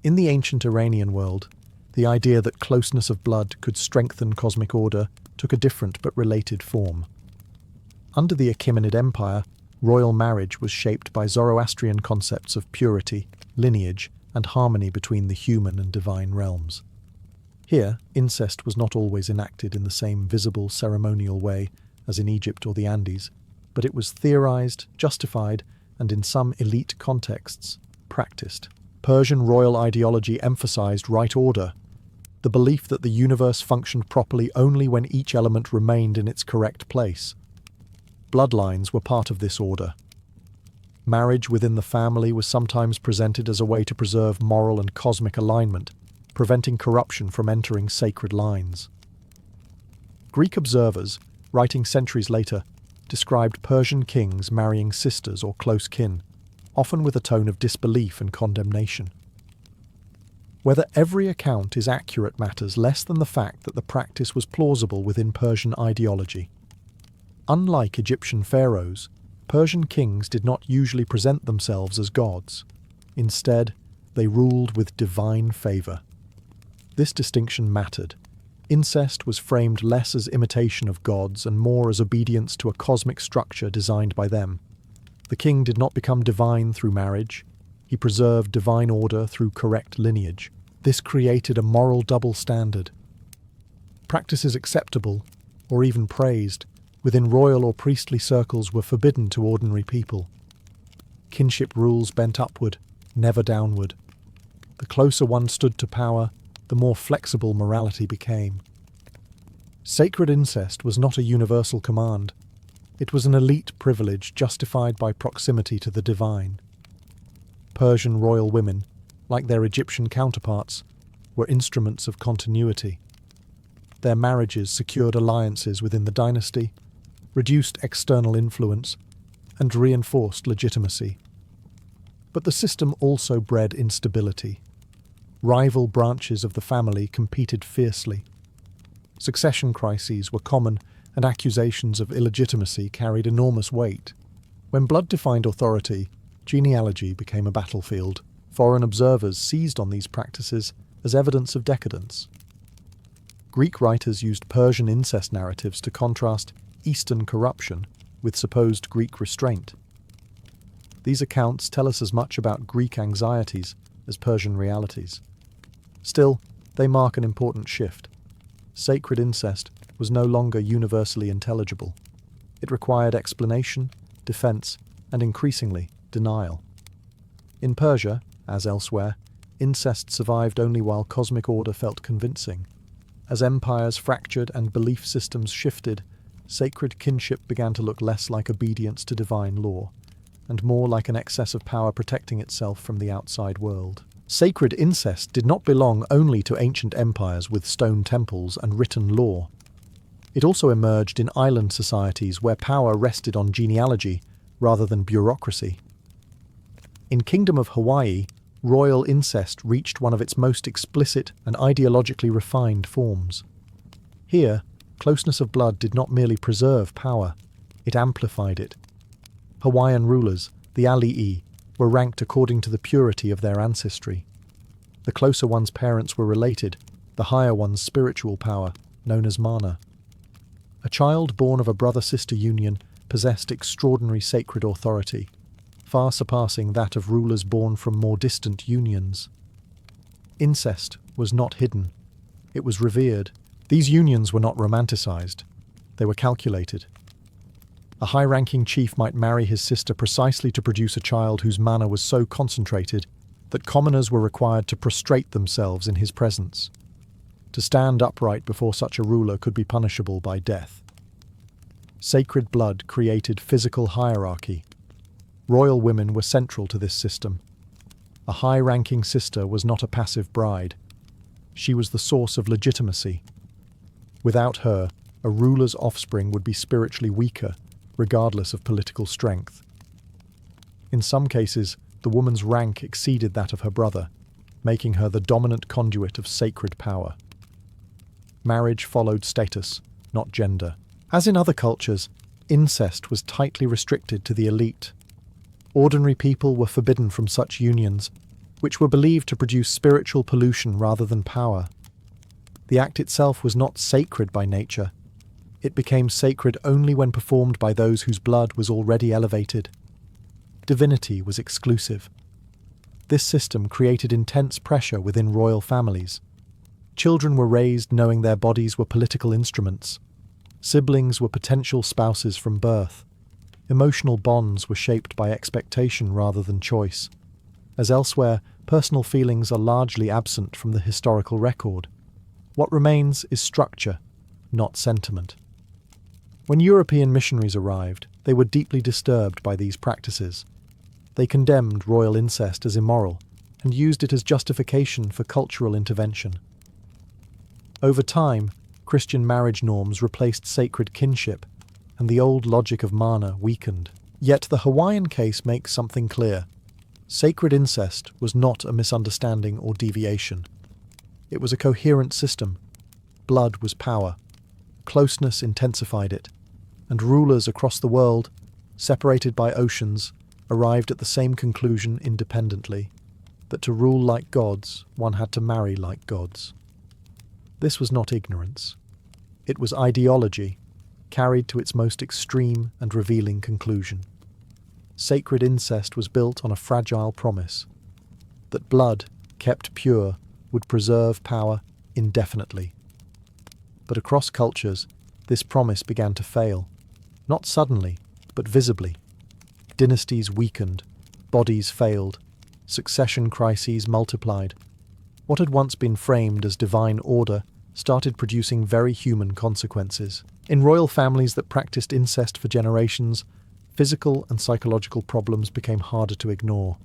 A: In the ancient Iranian world, the idea that closeness of blood could strengthen cosmic order took a different but related form. Under the Achaemenid Empire, royal marriage was shaped by Zoroastrian concepts of purity, lineage, and harmony between the human and divine realms. Here, incest was not always enacted in the same visible ceremonial way as in Egypt or the Andes, but it was theorized, justified, and in some elite contexts, practiced. Persian royal ideology emphasized right order, the belief that the universe functioned properly only when each element remained in its correct place. Bloodlines were part of this order. Marriage within the family was sometimes presented as a way to preserve moral and cosmic alignment, preventing corruption from entering sacred lines. Greek observers, writing centuries later, described Persian kings marrying sisters or close kin, often with a tone of disbelief and condemnation. Whether every account is accurate matters less than the fact that the practice was plausible within Persian ideology. Unlike Egyptian pharaohs, Persian kings did not usually present themselves as gods. Instead, they ruled with divine favor. This distinction mattered. Incest was framed less as imitation of gods and more as obedience to a cosmic structure designed by them. The king did not become divine through marriage. He preserved divine order through correct lineage. This created a moral double standard. Practices acceptable, or even praised, within royal or priestly circles were forbidden to ordinary people. Kinship rules bent upward, never downward. The closer one stood to power, the more flexible morality became. Sacred incest was not a universal command. It was an elite privilege justified by proximity to the divine. Persian royal women, like their Egyptian counterparts, were instruments of continuity. Their marriages secured alliances within the dynasty, reduced external influence, and reinforced legitimacy. But the system also bred instability. Rival branches of the family competed fiercely. Succession crises were common, and accusations of illegitimacy carried enormous weight. When blood defined authority, genealogy became a battlefield. Foreign observers seized on these practices as evidence of decadence. Greek writers used Persian incest narratives to contrast Eastern corruption with supposed Greek restraint. These accounts tell us as much about Greek anxieties as Persian realities. Still, they mark an important shift. Sacred incest was no longer universally intelligible. It required explanation, defense, and increasingly, denial. In Persia, as elsewhere, incest survived only while cosmic order felt convincing. As empires fractured and belief systems shifted, sacred kinship began to look less like obedience to divine law, and more like an excess of power protecting itself from the outside world. Sacred incest did not belong only to ancient empires with stone temples and written law. It also emerged in island societies where power rested on genealogy rather than bureaucracy. In Kingdom of Hawaii, royal incest reached one of its most explicit and ideologically refined forms. Here, closeness of blood did not merely preserve power, it amplified it. Hawaiian rulers, the ali'i, were ranked according to the purity of their ancestry. The closer one's parents were related, the higher one's spiritual power, known as mana. A child born of a brother-sister union possessed extraordinary sacred authority, far surpassing that of rulers born from more distant unions. Incest was not hidden. It was revered. These unions were not romanticized. They were calculated. A high-ranking chief might marry his sister precisely to produce a child whose mana was so concentrated that commoners were required to prostrate themselves in his presence. To stand upright before such a ruler could be punishable by death. Sacred blood created physical hierarchy. Royal women were central to this system. A high-ranking sister was not a passive bride. She was the source of legitimacy. Without her, a ruler's offspring would be spiritually weaker, regardless of political strength. In some cases, the woman's rank exceeded that of her brother, making her the dominant conduit of sacred power. Marriage followed status, not gender. As in other cultures, incest was tightly restricted to the elite. Ordinary people were forbidden from such unions, which were believed to produce spiritual pollution rather than power. The act itself was not sacred by nature. It became sacred only when performed by those whose blood was already elevated. Divinity was exclusive. This system created intense pressure within royal families. Children were raised knowing their bodies were political instruments. Siblings were potential spouses from birth. Emotional bonds were shaped by expectation rather than choice. As elsewhere, personal feelings are largely absent from the historical record. What remains is structure, not sentiment. When European missionaries arrived, they were deeply disturbed by these practices. They condemned royal incest as immoral and used it as justification for cultural intervention. Over time, Christian marriage norms replaced sacred kinship, and the old logic of mana weakened. Yet the Hawaiian case makes something clear. Sacred incest was not a misunderstanding or deviation. It was a coherent system. Blood was power. Closeness intensified it, and rulers across the world, separated by oceans, arrived at the same conclusion independently, that to rule like gods, one had to marry like gods. This was not ignorance. It was ideology, carried to its most extreme and revealing conclusion. Sacred incest was built on a fragile promise that blood, kept pure, would preserve power indefinitely. But across cultures, this promise began to fail, not suddenly, but visibly. Dynasties weakened, bodies failed, succession crises multiplied. What had once been framed as divine order started producing very human consequences. In royal families that practiced incest for generations, physical and psychological problems became harder to ignore.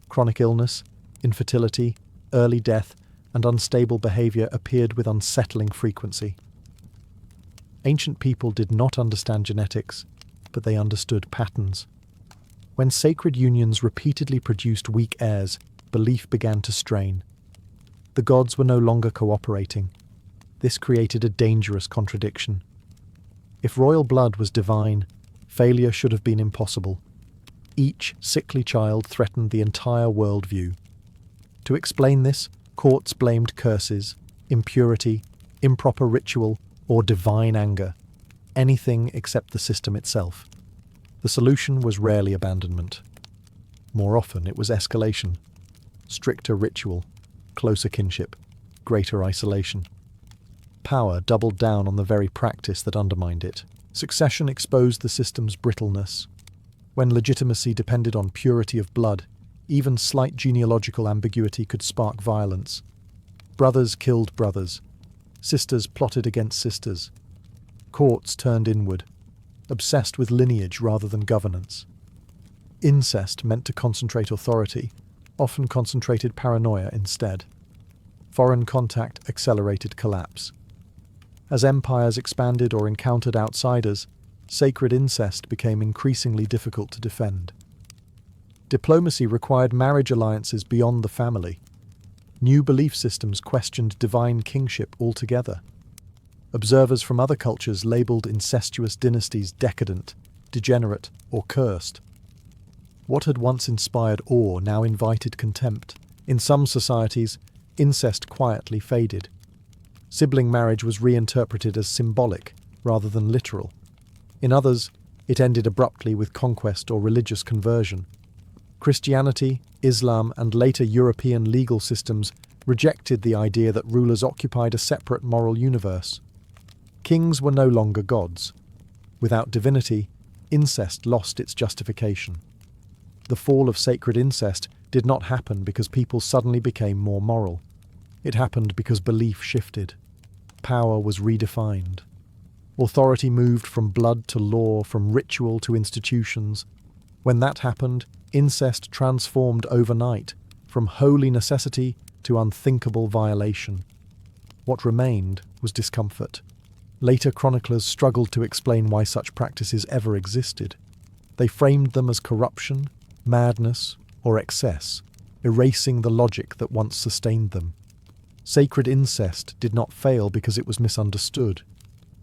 A: Chronic illness, infertility, early death, and unstable behavior appeared with unsettling frequency. Ancient people did not understand genetics, but they understood patterns. When sacred unions repeatedly produced weak heirs, belief began to strain. The gods were no longer cooperating. This created a dangerous contradiction. If royal blood was divine, failure should have been impossible. Each sickly child threatened the entire worldview. To explain this, courts blamed curses, impurity, improper ritual, or divine anger, anything except the system itself. The solution was rarely abandonment. More often it was escalation, stricter ritual, closer kinship, greater isolation. Power doubled down on the very practice that undermined it. Succession exposed the system's brittleness. When legitimacy depended on purity of blood, even slight genealogical ambiguity could spark violence. Brothers killed brothers. Sisters plotted against sisters. Courts turned inward, obsessed with lineage rather than governance. Incest meant to concentrate authority, often concentrated paranoia instead. Foreign contact accelerated collapse. As empires expanded or encountered outsiders, sacred incest became increasingly difficult to defend. Diplomacy required marriage alliances beyond the family. New belief systems questioned divine kingship altogether. Observers from other cultures labelled incestuous dynasties decadent, degenerate, or cursed. What had once inspired awe now invited contempt. In some societies, incest quietly faded. Sibling marriage was reinterpreted as symbolic rather than literal. In others, it ended abruptly with conquest or religious conversion. Christianity, Islam, and later European legal systems rejected the idea that rulers occupied a separate moral universe. Kings were no longer gods. Without divinity, incest lost its justification. The fall of sacred incest did not happen because people suddenly became more moral. It happened because belief shifted. Power was redefined. Authority moved from blood to law, from ritual to institutions. When that happened, incest transformed overnight, from holy necessity to unthinkable violation. What remained was discomfort. Later chroniclers struggled to explain why such practices ever existed. They framed them as corruption, madness, or excess, erasing the logic that once sustained them. Sacred incest did not fail because it was misunderstood.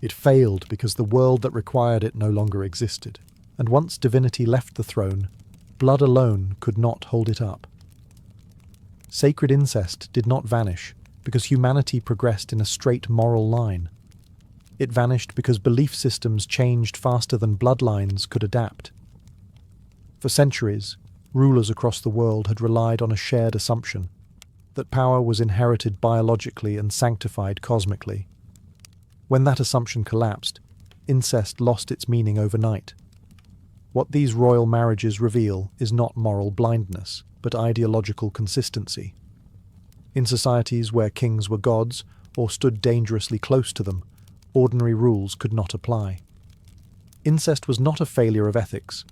A: It failed because the world that required it no longer existed. And once divinity left the throne, blood alone could not hold it up. Sacred incest did not vanish because humanity progressed in a straight moral line. It vanished because belief systems changed faster than bloodlines could adapt. For centuries, rulers across the world had relied on a shared assumption that power was inherited biologically and sanctified cosmically. When that assumption collapsed, incest lost its meaning overnight. What these royal marriages reveal is not moral blindness, but ideological consistency. In societies where kings were gods or stood dangerously close to them, ordinary rules could not apply. Incest was not a failure of ethics.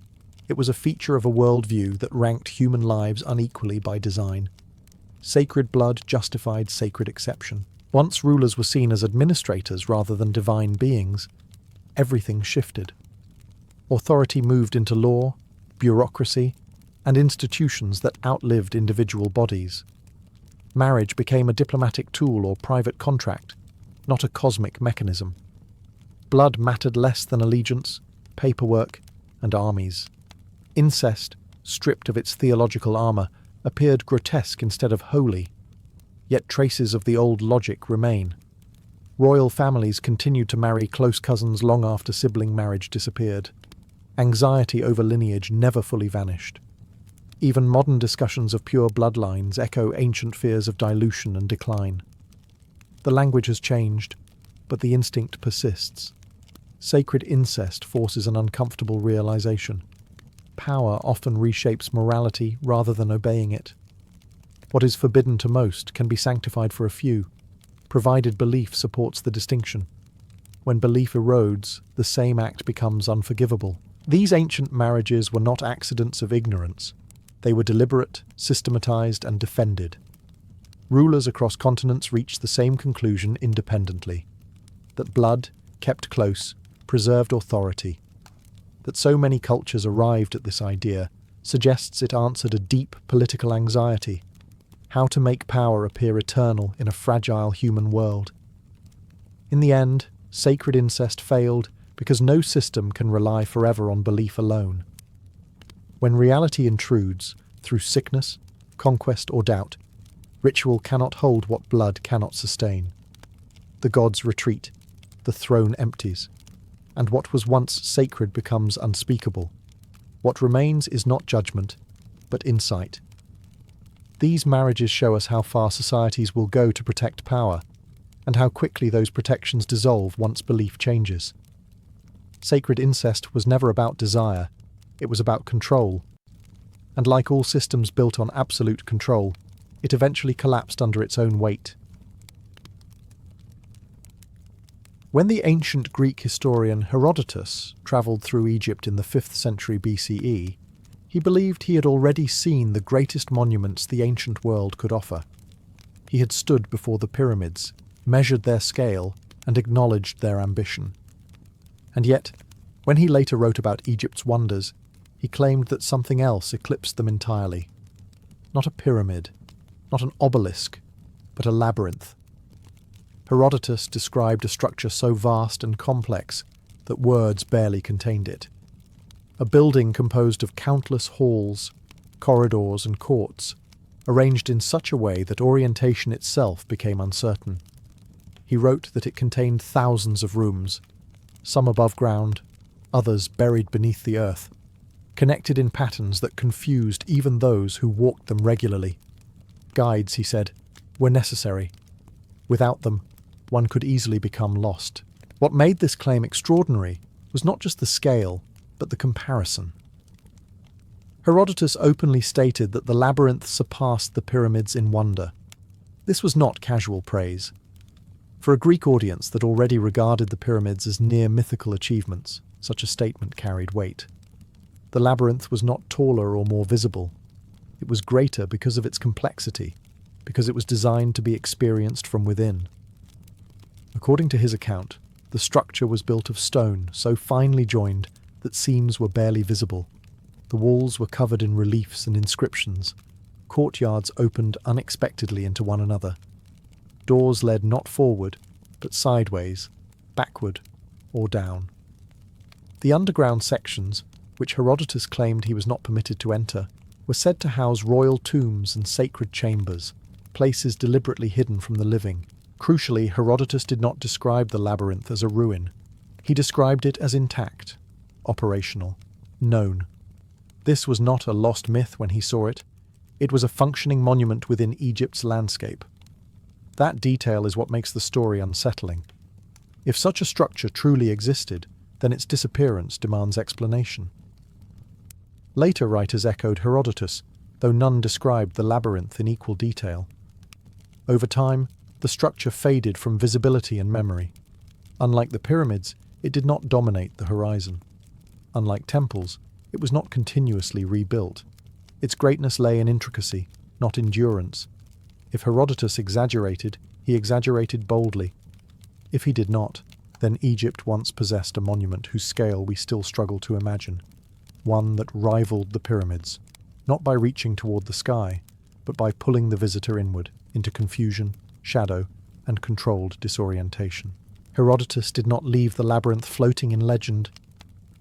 A: It was a feature of a worldview that ranked human lives unequally by design. Sacred blood justified sacred exception. Once rulers were seen as administrators rather than divine beings, everything shifted. Authority moved into law, bureaucracy, and institutions that outlived individual bodies. Marriage became a diplomatic tool or private contract, not a cosmic mechanism. Blood mattered less than allegiance, paperwork, and armies. Incest, stripped of its theological armor, appeared grotesque instead of holy. Yet traces of the old logic remain. Royal families continued to marry close cousins long after sibling marriage disappeared. Anxiety over lineage never fully vanished. Even modern discussions of pure bloodlines echo ancient fears of dilution and decline. The language has changed, but the instinct persists. Sacred incest forces an uncomfortable realization. Power often reshapes morality rather than obeying it. What is forbidden to most can be sanctified for a few, provided belief supports the distinction. When belief erodes, the same act becomes unforgivable. These ancient marriages were not accidents of ignorance. They were deliberate, systematized, and defended. Rulers across continents reached the same conclusion independently: that blood, kept close, preserved authority. That so many cultures arrived at this idea suggests it answered a deep political anxiety: how to make power appear eternal in a fragile human world. In the end, sacred incest failed because no system can rely forever on belief alone. When reality intrudes, through sickness, conquest, or doubt, ritual cannot hold what blood cannot sustain. The gods retreat, the throne empties, and what was once sacred becomes unspeakable. What remains is not judgment, but insight. These marriages show us how far societies will go to protect power, and how quickly those protections dissolve once belief changes. Sacred incest was never about desire, it was about control. And like all systems built on absolute control, it eventually collapsed under its own weight. When the ancient Greek historian Herodotus travelled through Egypt in the 5th century BCE, he believed he had already seen the greatest monuments the ancient world could offer. He had stood before the pyramids, measured their scale, and acknowledged their ambition. And yet, when he later wrote about Egypt's wonders, he claimed that something else eclipsed them entirely. Not a pyramid, not an obelisk, but a labyrinth. Herodotus described a structure so vast and complex that words barely contained it. A building composed of countless halls, corridors, and courts, arranged in such a way that orientation itself became uncertain. He wrote that it contained thousands of rooms, some above ground, others buried beneath the earth, connected in patterns that confused even those who walked them regularly. Guides, he said, were necessary. Without them, one could easily become lost. What made this claim extraordinary was not just the scale, but the comparison. Herodotus openly stated that the labyrinth surpassed the pyramids in wonder. This was not casual praise. For a Greek audience that already regarded the pyramids as near mythical achievements, such a statement carried weight. The labyrinth was not taller or more visible. It was greater because of its complexity, because it was designed to be experienced from within. According to his account, the structure was built of stone so finely joined that seams were barely visible. The walls were covered in reliefs and inscriptions. Courtyards opened unexpectedly into one another. Doors led not forward, but sideways, backward, or down. The underground sections, which Herodotus claimed he was not permitted to enter, were said to house royal tombs and sacred chambers, places deliberately hidden from the living. Crucially, Herodotus did not describe the labyrinth as a ruin. He described it as intact, operational, known. This was not a lost myth when he saw it. It was a functioning monument within Egypt's landscape. That detail is what makes the story unsettling. If such a structure truly existed, then its disappearance demands explanation. Later writers echoed Herodotus, though none described the labyrinth in equal detail. Over time, the structure faded from visibility and memory. Unlike the pyramids, it did not dominate the horizon. Unlike temples, it was not continuously rebuilt. Its greatness lay in intricacy, not endurance. If Herodotus exaggerated, he exaggerated boldly. If he did not, then Egypt once possessed a monument whose scale we still struggle to imagine. One that rivaled the pyramids, not by reaching toward the sky, but by pulling the visitor inward, into confusion, shadow, and controlled disorientation. Herodotus did not leave the labyrinth floating in legend.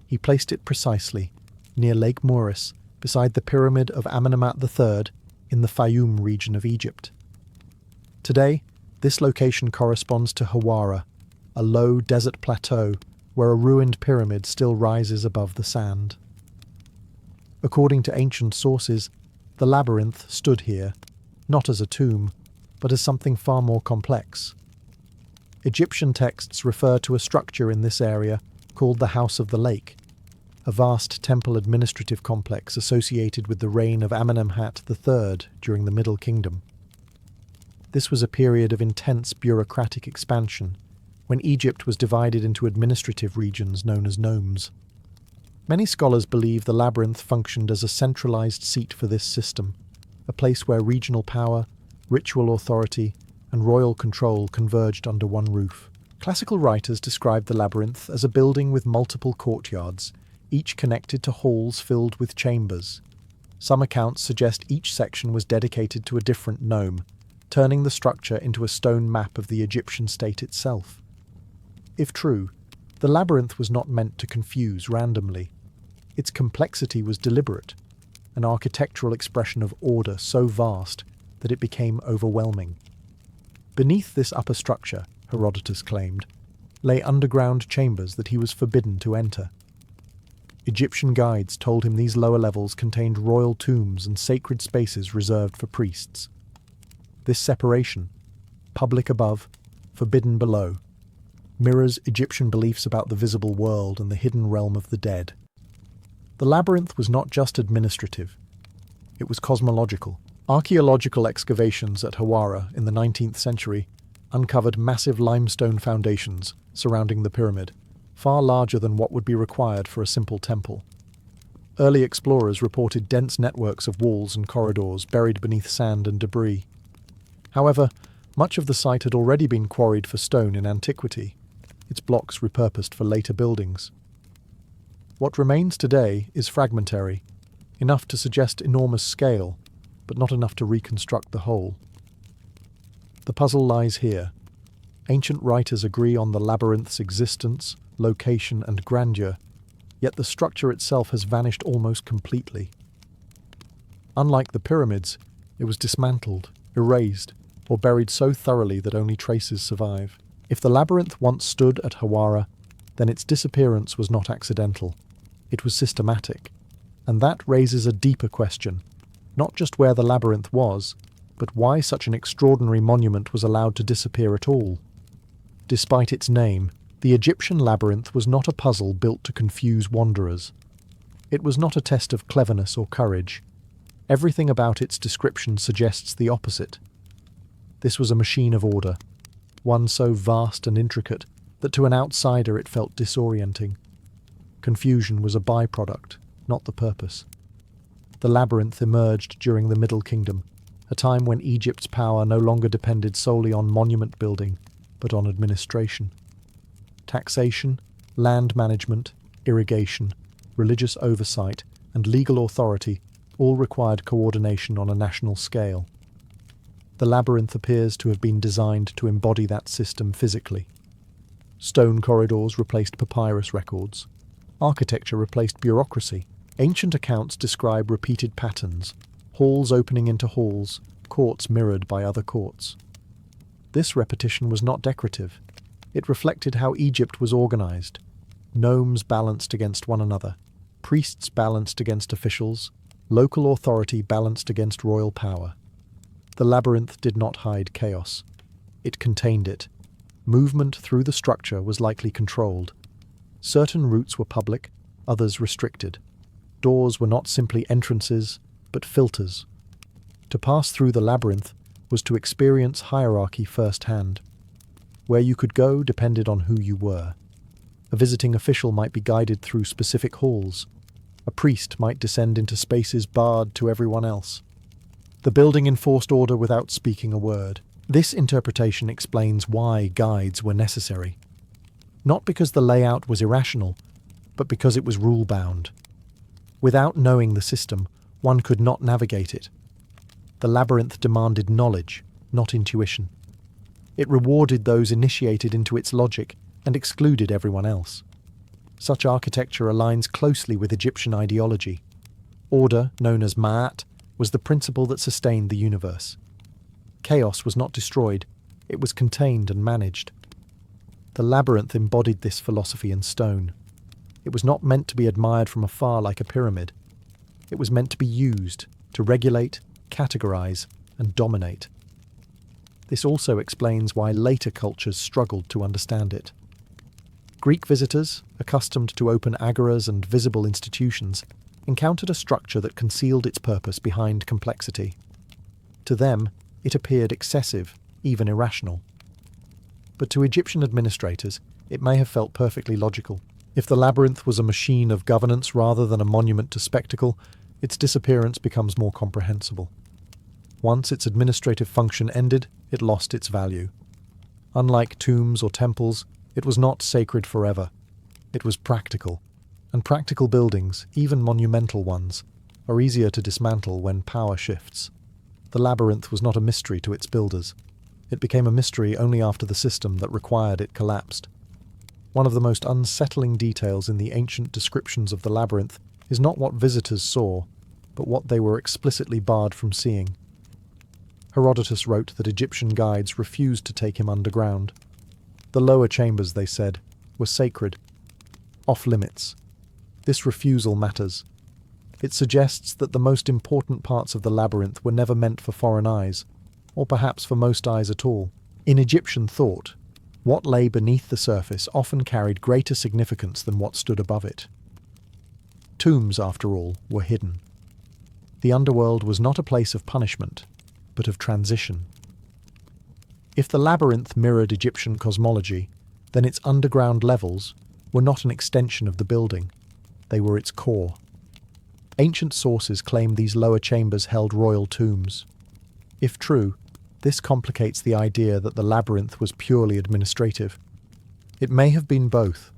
A: He placed it precisely, near Lake Moeris, beside the pyramid of Amenemhat III in the Fayum region of Egypt. Today, this location corresponds to Hawara, a low desert plateau where a ruined pyramid still rises above the sand. According to ancient sources, the labyrinth stood here, not as a tomb, but as something far more complex. Egyptian texts refer to a structure in this area called the House of the Lake, a vast temple administrative complex associated with the reign of Amenemhat III during the Middle Kingdom. This was a period of intense bureaucratic expansion, when Egypt was divided into administrative regions known as nomes. Many scholars believe the labyrinth functioned as a centralized seat for this system, a place where regional power, ritual authority, and royal control converged under one roof. Classical writers described the labyrinth as a building with multiple courtyards, each connected to halls filled with chambers. Some accounts suggest each section was dedicated to a different nome, turning the structure into a stone map of the Egyptian state itself. If true, the labyrinth was not meant to confuse randomly. Its complexity was deliberate, an architectural expression of order so vast that it became overwhelming. Beneath this upper structure, Herodotus claimed, lay underground chambers that he was forbidden to enter. Egyptian guides told him these lower levels contained royal tombs and sacred spaces reserved for priests. This separation, public above, forbidden below, mirrors Egyptian beliefs about the visible world and the hidden realm of the dead. The labyrinth was not just administrative, it was cosmological. Archaeological excavations at Hawara in the 19th century uncovered massive limestone foundations surrounding the pyramid, far larger than what would be required for a simple temple. Early explorers reported dense networks of walls and corridors buried beneath sand and debris. However, much of the site had already been quarried for stone in antiquity, its blocks repurposed for later buildings. What remains today is fragmentary, enough to suggest enormous scale, but not enough to reconstruct the whole. The puzzle lies here. Ancient writers agree on the labyrinth's existence, location, and grandeur, yet the structure itself has vanished almost completely. Unlike the pyramids, it was dismantled, erased, or buried so thoroughly that only traces survive. If the labyrinth once stood at Hawara, then its disappearance was not accidental. It was systematic. And that raises a deeper question, not just where the labyrinth was, but why such an extraordinary monument was allowed to disappear at all. Despite its name, the Egyptian labyrinth was not a puzzle built to confuse wanderers. It was not a test of cleverness or courage. Everything about its description suggests the opposite. This was a machine of order, one so vast and intricate that to an outsider it felt disorienting. Confusion was a byproduct, not the purpose. The labyrinth emerged during the Middle Kingdom, a time when Egypt's power no longer depended solely on monument building, but on administration. Taxation, land management, irrigation, religious oversight, and legal authority all required coordination on a national scale. The labyrinth appears to have been designed to embody that system physically. Stone corridors replaced papyrus records. Architecture replaced bureaucracy. Ancient accounts describe repeated patterns, halls opening into halls, courts mirrored by other courts. This repetition was not decorative. It reflected how Egypt was organized. Nomes balanced against one another, priests balanced against officials, local authority balanced against royal power. The labyrinth did not hide chaos. It contained it. Movement through the structure was likely controlled. Certain routes were public, others restricted. Doors were not simply entrances, but filters. To pass through the labyrinth was to experience hierarchy firsthand. Where you could go depended on who you were. A visiting official might be guided through specific halls. A priest might descend into spaces barred to everyone else. The building enforced order without speaking a word. This interpretation explains why guides were necessary. Not because the layout was irrational, but because it was rule-bound. Without knowing the system, one could not navigate it. The labyrinth demanded knowledge, not intuition. It rewarded those initiated into its logic and excluded everyone else. Such architecture aligns closely with Egyptian ideology. Order, known as Ma'at, was the principle that sustained the universe. Chaos was not destroyed, it was contained and managed. The labyrinth embodied this philosophy in stone. It was not meant to be admired from afar like a pyramid. It was meant to be used to regulate, categorize, and dominate. This also explains why later cultures struggled to understand it. Greek visitors, accustomed to open agoras and visible institutions, encountered a structure that concealed its purpose behind complexity. To them, it appeared excessive, even irrational. But to Egyptian administrators, it may have felt perfectly logical. If the labyrinth was a machine of governance rather than a monument to spectacle, its disappearance becomes more comprehensible. Once its administrative function ended, it lost its value. Unlike tombs or temples, it was not sacred forever. It was practical. And practical buildings, even monumental ones, are easier to dismantle when power shifts. The labyrinth was not a mystery to its builders. It became a mystery only after the system that required it collapsed. One of the most unsettling details in the ancient descriptions of the labyrinth is not what visitors saw, but what they were explicitly barred from seeing. Herodotus wrote that Egyptian guides refused to take him underground. The lower chambers, they said, were sacred, off-limits. This refusal matters. It suggests that the most important parts of the labyrinth were never meant for foreign eyes, or perhaps for most eyes at all. In Egyptian thought, what lay beneath the surface often carried greater significance than what stood above it. Tombs, after all, were hidden. The underworld was not a place of punishment, but of transition. If the labyrinth mirrored Egyptian cosmology, then its underground levels were not an extension of the building, they were its core. Ancient sources claim these lower chambers held royal tombs. If true, this complicates the idea that the labyrinth was purely administrative. It may have been both,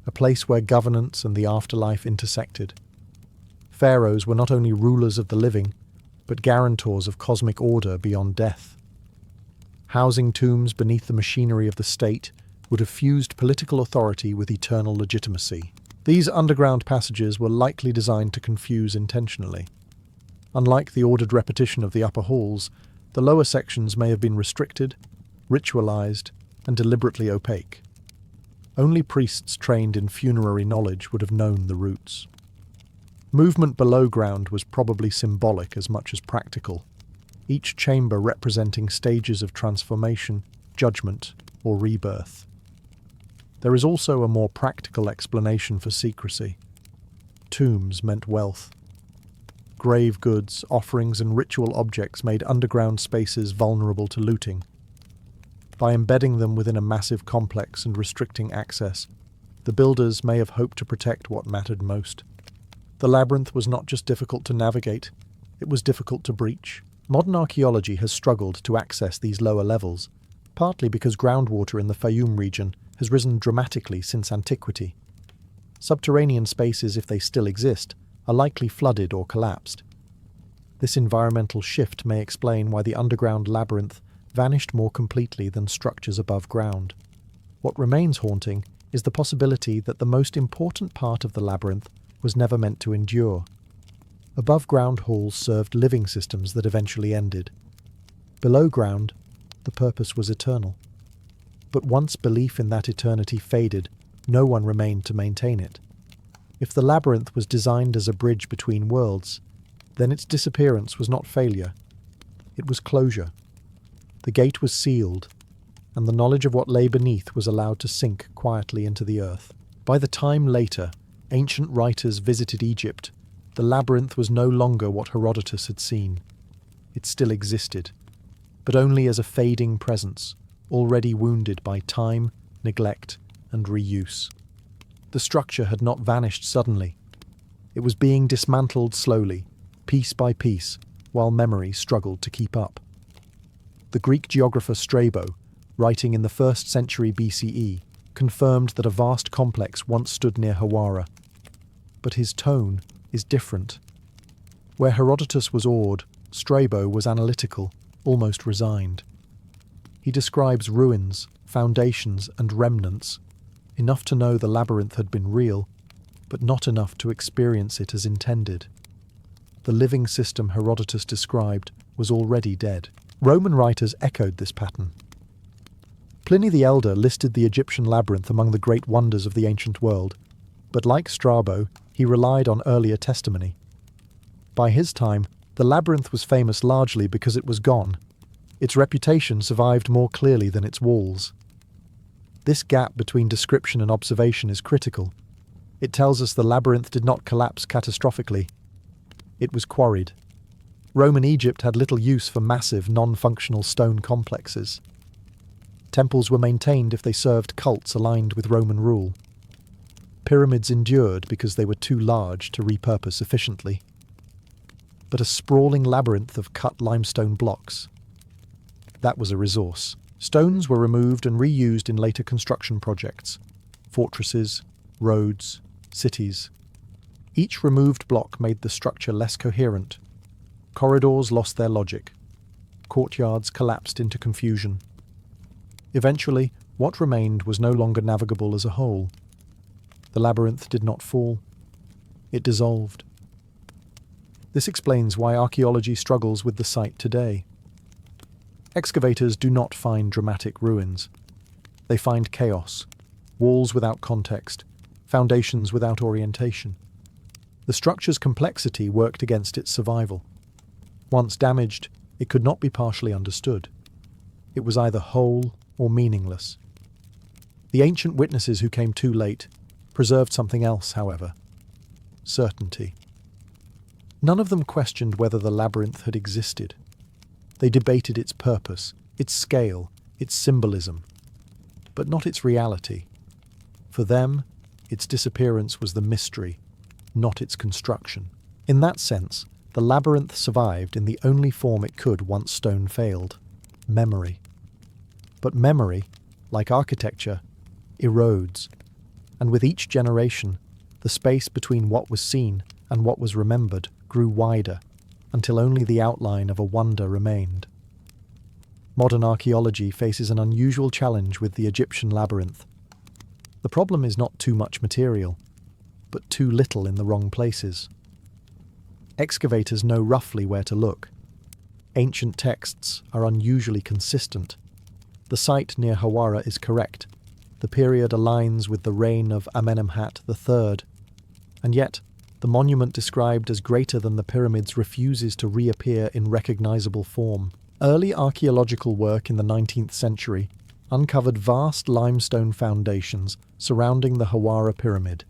A: a place where governance and the afterlife intersected. Pharaohs were not only rulers of the living, but guarantors of cosmic order beyond death. Housing tombs beneath the machinery of the state would have fused political authority with eternal legitimacy. These underground passages were likely designed to confuse intentionally. Unlike the ordered repetition of the upper halls, the lower sections may have been restricted, ritualized, and deliberately opaque. Only priests trained in funerary knowledge would have known the routes. Movement below ground was probably symbolic as much as practical, each chamber representing stages of transformation, judgment, or rebirth. There is also a more practical explanation for secrecy. Tombs meant wealth. Grave goods, offerings, and ritual objects made underground spaces vulnerable to looting. By embedding them within a massive complex and restricting access, the builders may have hoped to protect what mattered most. The labyrinth was not just difficult to navigate, it was difficult to breach. Modern archaeology has struggled to access these lower levels, partly because groundwater in the Fayum region has risen dramatically since antiquity. Subterranean spaces, if they still exist, are likely flooded or collapsed. This environmental shift may explain why the underground labyrinth vanished more completely than structures above ground. What remains haunting is the possibility that the most important part of the labyrinth was never meant to endure. Above-ground halls served living systems that eventually ended. Below ground, the purpose was eternal. But once belief in that eternity faded, no one remained to maintain it. If the labyrinth was designed as a bridge between worlds, then its disappearance was not failure. It was closure. The gate was sealed, and the knowledge of what lay beneath was allowed to sink quietly into the earth. By the time later ancient writers visited Egypt, the labyrinth was no longer what Herodotus had seen. It still existed, but only as a fading presence, already wounded by time, neglect, and reuse. The structure had not vanished suddenly. It was being dismantled slowly, piece by piece, while memory struggled to keep up. The Greek geographer Strabo, writing in the 1st century BCE, confirmed that a vast complex once stood near Hawara. But his tone is different. Where Herodotus was awed, Strabo was analytical, almost resigned. He describes ruins, foundations, and remnants, enough to know the labyrinth had been real, but not enough to experience it as intended. The living system Herodotus described was already dead. Roman writers echoed this pattern. Pliny the Elder listed the Egyptian labyrinth among the great wonders of the ancient world, but like Strabo, he relied on earlier testimony. By his time, the labyrinth was famous largely because it was gone. Its reputation survived more clearly than its walls. This gap between description and observation is critical. It tells us the labyrinth did not collapse catastrophically. It was quarried. Roman Egypt had little use for massive, non-functional stone complexes. Temples were maintained if they served cults aligned with Roman rule. Pyramids endured because they were too large to repurpose efficiently. But a sprawling labyrinth of cut limestone blocks, that was a resource. Stones were removed and reused in later construction projects. Fortresses, roads, cities. Each removed block made the structure less coherent. Corridors lost their logic. Courtyards collapsed into confusion. Eventually, what remained was no longer navigable as a whole. The labyrinth did not fall. It dissolved. This explains why archaeology struggles with the site today. Excavators do not find dramatic ruins. They find chaos, walls without context, foundations without orientation. The structure's complexity worked against its survival. Once damaged, it could not be partially understood. It was either whole or meaningless. The ancient witnesses who came too late preserved something else, however: certainty. None of them questioned whether the labyrinth had existed. They debated its purpose, its scale, its symbolism, but not its reality. For them, its disappearance was the mystery, not its construction. In that sense, the labyrinth survived in the only form it could once stone failed: memory. But memory, like architecture, erodes, and with each generation, the space between what was seen and what was remembered grew wider, until only the outline of a wonder remained. Modern archaeology faces an unusual challenge with the Egyptian labyrinth. The problem is not too much material, but too little in the wrong places. Excavators know roughly where to look. Ancient texts are unusually consistent. The site near Hawara is correct. The period aligns with the reign of Amenemhat III, and yet the monument described as greater than the pyramids refuses to reappear in recognizable form. Early archaeological work in the 19th century uncovered vast limestone foundations surrounding the Hawara pyramid.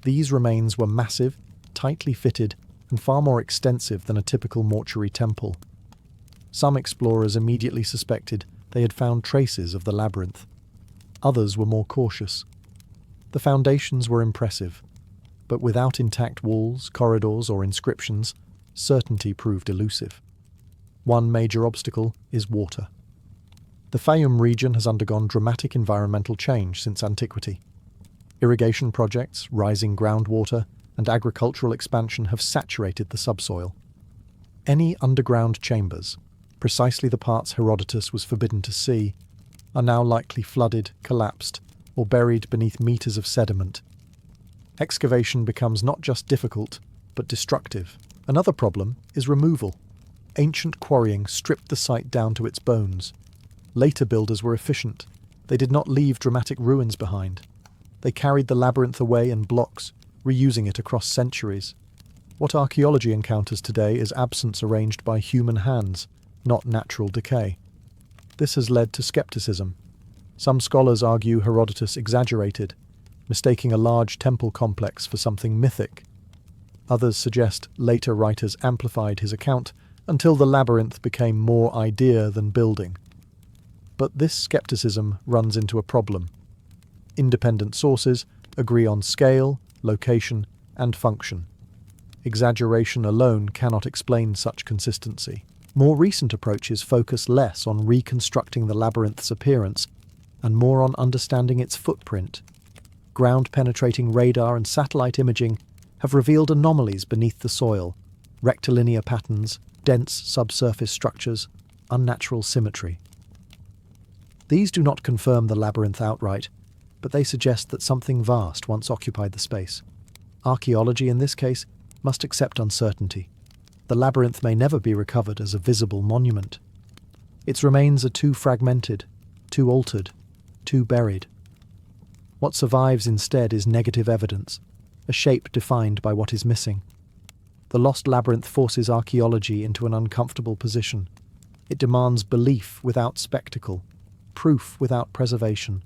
A: These remains were massive, tightly fitted, and far more extensive than a typical mortuary temple. Some explorers immediately suspected they had found traces of the labyrinth. Others were more cautious. The foundations were impressive, but without intact walls, corridors, or inscriptions, certainty proved elusive. One major obstacle is water. The Fayum region has undergone dramatic environmental change since antiquity. Irrigation projects, rising groundwater, and agricultural expansion have saturated the subsoil. Any underground chambers, precisely the parts Herodotus was forbidden to see, are now likely flooded, collapsed, or buried beneath meters of sediment. Excavation becomes not just difficult, but destructive. Another problem is removal. Ancient quarrying stripped the site down to its bones. Later builders were efficient. They did not leave dramatic ruins behind. They carried the labyrinth away in blocks, reusing it across centuries. What archaeology encounters today is absence arranged by human hands, not natural decay. This has led to skepticism. Some scholars argue Herodotus exaggerated, mistaking a large temple complex for something mythic. Others suggest later writers amplified his account until the labyrinth became more idea than building. But this skepticism runs into a problem. Independent sources agree on scale, location, and function. Exaggeration alone cannot explain such consistency. More recent approaches focus less on reconstructing the labyrinth's appearance and more on understanding its footprint. Ground-penetrating radar and satellite imaging have revealed anomalies beneath the soil, rectilinear patterns, dense subsurface structures, unnatural symmetry. These do not confirm the labyrinth outright, but they suggest that something vast once occupied the space. Archaeology, in this case, must accept uncertainty. The labyrinth may never be recovered as a visible monument. Its remains are too fragmented, too altered, too buried. What survives instead is negative evidence, a shape defined by what is missing. The lost labyrinth forces archaeology into an uncomfortable position. It demands belief without spectacle, proof without preservation.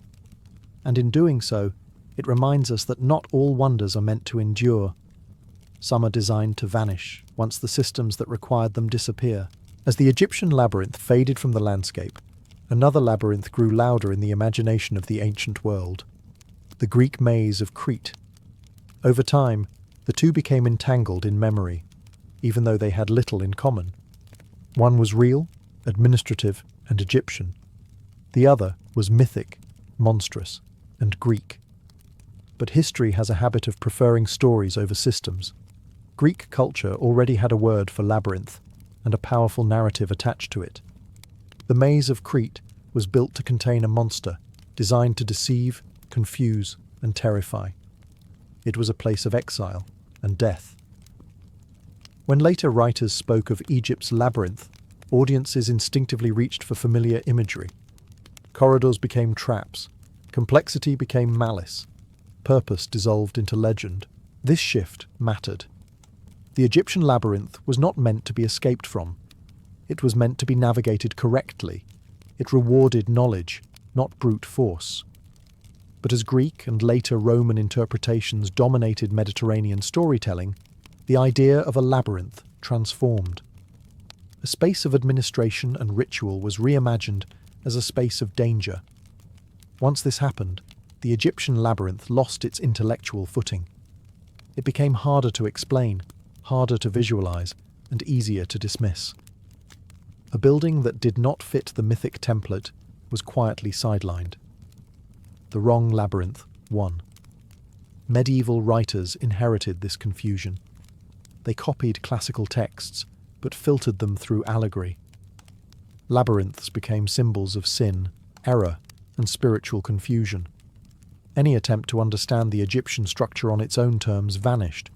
A: And in doing so, it reminds us that not all wonders are meant to endure. Some are designed to vanish once the systems that required them disappear. As the Egyptian labyrinth faded from the landscape, another labyrinth grew louder in the imagination of the ancient world: the Greek maze of Crete. Over time, the two became entangled in memory, even though they had little in common. One was real, administrative, and Egyptian. The other was mythic, monstrous, and Greek. But history has a habit of preferring stories over systems. Greek culture already had a word for labyrinth, and a powerful narrative attached to it. The maze of Crete was built to contain a monster, designed to deceive, confuse, and terrify. It was a place of exile and death. When later writers spoke of Egypt's labyrinth, audiences instinctively reached for familiar imagery. Corridors became traps, complexity became malice, purpose dissolved into legend. This shift mattered. The Egyptian labyrinth was not meant to be escaped from. It was meant to be navigated correctly. It rewarded knowledge, not brute force. But as Greek and later Roman interpretations dominated Mediterranean storytelling, the idea of a labyrinth transformed. A space of administration and ritual was reimagined as a space of danger. Once this happened, the Egyptian labyrinth lost its intellectual footing. It became harder to explain, harder to visualize, and easier to dismiss. A building that did not fit the mythic template was quietly sidelined. The wrong labyrinth won. Medieval writers inherited this confusion. They copied classical texts, but filtered them through allegory. Labyrinths became symbols of sin, error, and spiritual confusion. Any attempt to understand the Egyptian structure on its own terms vanished.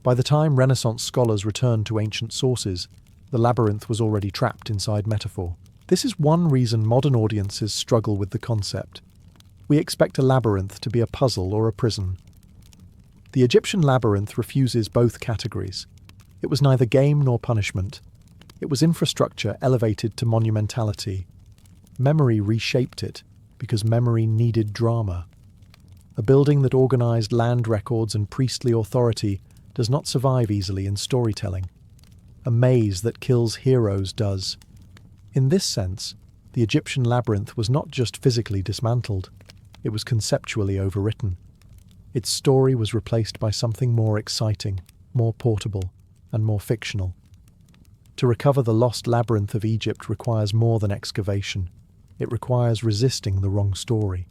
A: By the time Renaissance scholars returned to ancient sources, the labyrinth was already trapped inside metaphor. This is one reason modern audiences struggle with the concept. We expect a labyrinth to be a puzzle or a prison. The Egyptian labyrinth refuses both categories. It was neither game nor punishment. It was infrastructure elevated to monumentality. Memory reshaped it, because memory needed drama. A building that organized land records and priestly authority does not survive easily in storytelling. A maze that kills heroes does. In this sense, the Egyptian labyrinth was not just physically dismantled, it was conceptually overwritten. Its story was replaced by something more exciting, more portable, and more fictional. To recover the lost labyrinth of Egypt requires more than excavation. It requires resisting the wrong story.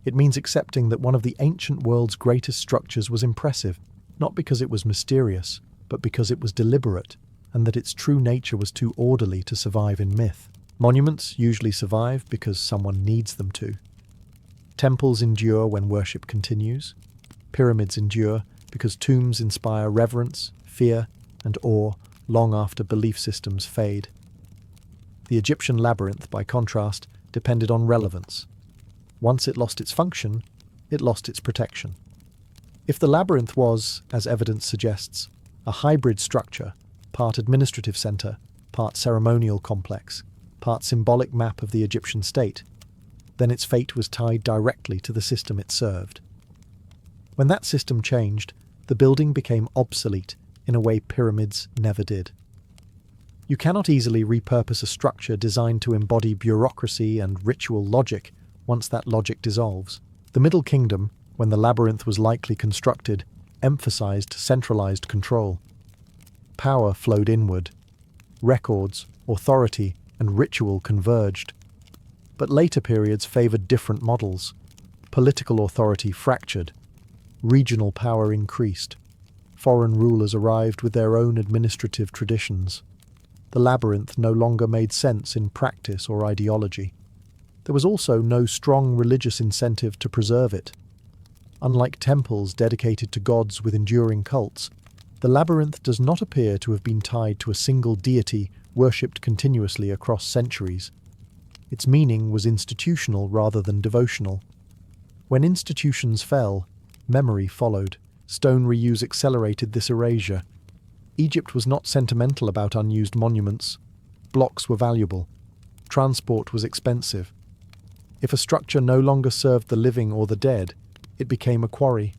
A: It means accepting that one of the ancient world's greatest structures was impressive, not because it was mysterious, but because it was deliberate, and that its true nature was too orderly to survive in myth. Monuments usually survive because someone needs them to. Temples endure when worship continues. Pyramids endure because tombs inspire reverence, fear, and awe long after belief systems fade. The Egyptian labyrinth, by contrast, depended on relevance. Once it lost its function, it lost its protection. If the labyrinth was, as evidence suggests, a hybrid structure, part administrative centre, part ceremonial complex, part symbolic map of the Egyptian state, then its fate was tied directly to the system it served. When that system changed, the building became obsolete in a way pyramids never did. You cannot easily repurpose a structure designed to embody bureaucracy and ritual logic once that logic dissolves. The Middle Kingdom, when the labyrinth was likely constructed, emphasized centralized control. Power flowed inward. Records, authority, and ritual converged. But later periods favored different models. Political authority fractured. Regional power increased. Foreign rulers arrived with their own administrative traditions. The labyrinth no longer made sense in practice or ideology. There was also no strong religious incentive to preserve it. Unlike temples dedicated to gods with enduring cults, the labyrinth does not appear to have been tied to a single deity worshipped continuously across centuries. Its meaning was institutional rather than devotional. When institutions fell, memory followed. Stone reuse accelerated this erasure. Egypt was not sentimental about unused monuments. Blocks were valuable. Transport was expensive. If a structure no longer served the living or the dead, it became a quarry.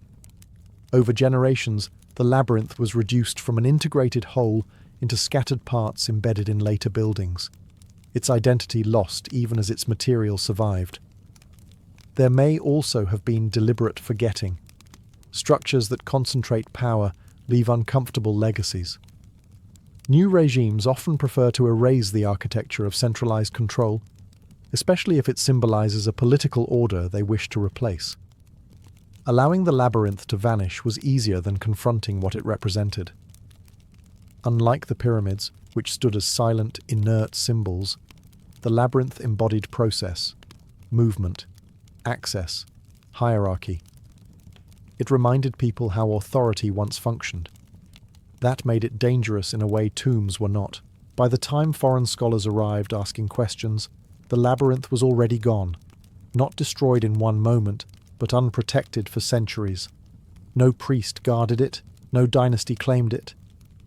A: Over generations, the labyrinth was reduced from an integrated whole into scattered parts embedded in later buildings. Its identity lost even as its material survived. There may also have been deliberate forgetting. Structures that concentrate power leave uncomfortable legacies. New regimes often prefer to erase the architecture of centralized control, especially if it symbolizes a political order they wish to replace. Allowing the labyrinth to vanish was easier than confronting what it represented. Unlike the pyramids, which stood as silent, inert symbols, the labyrinth embodied process, movement, access, hierarchy. It reminded people how authority once functioned. That made it dangerous in a way tombs were not. By the time foreign scholars arrived asking questions, the labyrinth was already gone, not destroyed in one moment, but unprotected for centuries. No priest guarded it, no dynasty claimed it,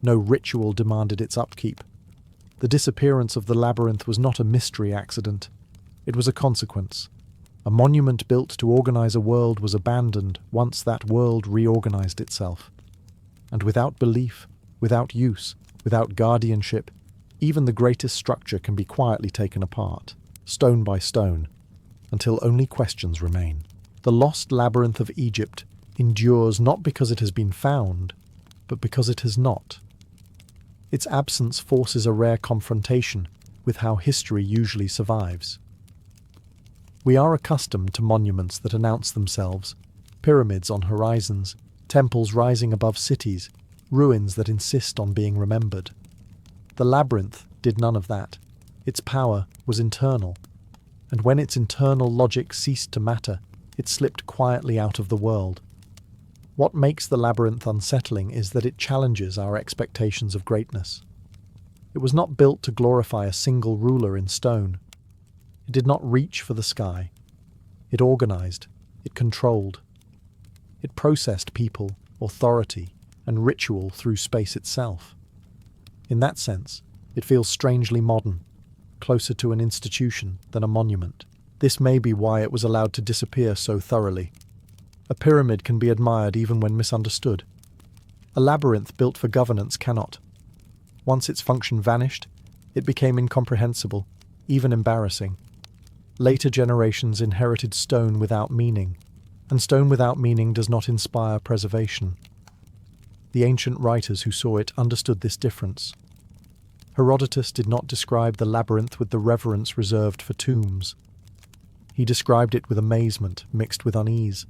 A: no ritual demanded its upkeep. The disappearance of the labyrinth was not a mystery accident. It was a consequence. A monument built to organize a world was abandoned once that world reorganized itself. And without belief, without use, without guardianship, even the greatest structure can be quietly taken apart, stone by stone, until only questions remain. The lost labyrinth of Egypt endures not because it has been found, but because it has not. Its absence forces a rare confrontation with how history usually survives. We are accustomed to monuments that announce themselves, pyramids on horizons, temples rising above cities, ruins that insist on being remembered. The labyrinth did none of that. Its power was internal, and when its internal logic ceased to matter, it slipped quietly out of the world. What makes the labyrinth unsettling is that it challenges our expectations of greatness. It was not built to glorify a single ruler in stone. It did not reach for the sky. It organized. It controlled. It processed people, authority, and ritual through space itself. In that sense, it feels strangely modern, closer to an institution than a monument. This may be why it was allowed to disappear so thoroughly. A pyramid can be admired even when misunderstood. A labyrinth built for governance cannot. Once its function vanished, it became incomprehensible, even embarrassing. Later generations inherited stone without meaning, and stone without meaning does not inspire preservation. The ancient writers who saw it understood this difference. Herodotus did not describe the labyrinth with the reverence reserved for tombs. He described it with amazement mixed with unease.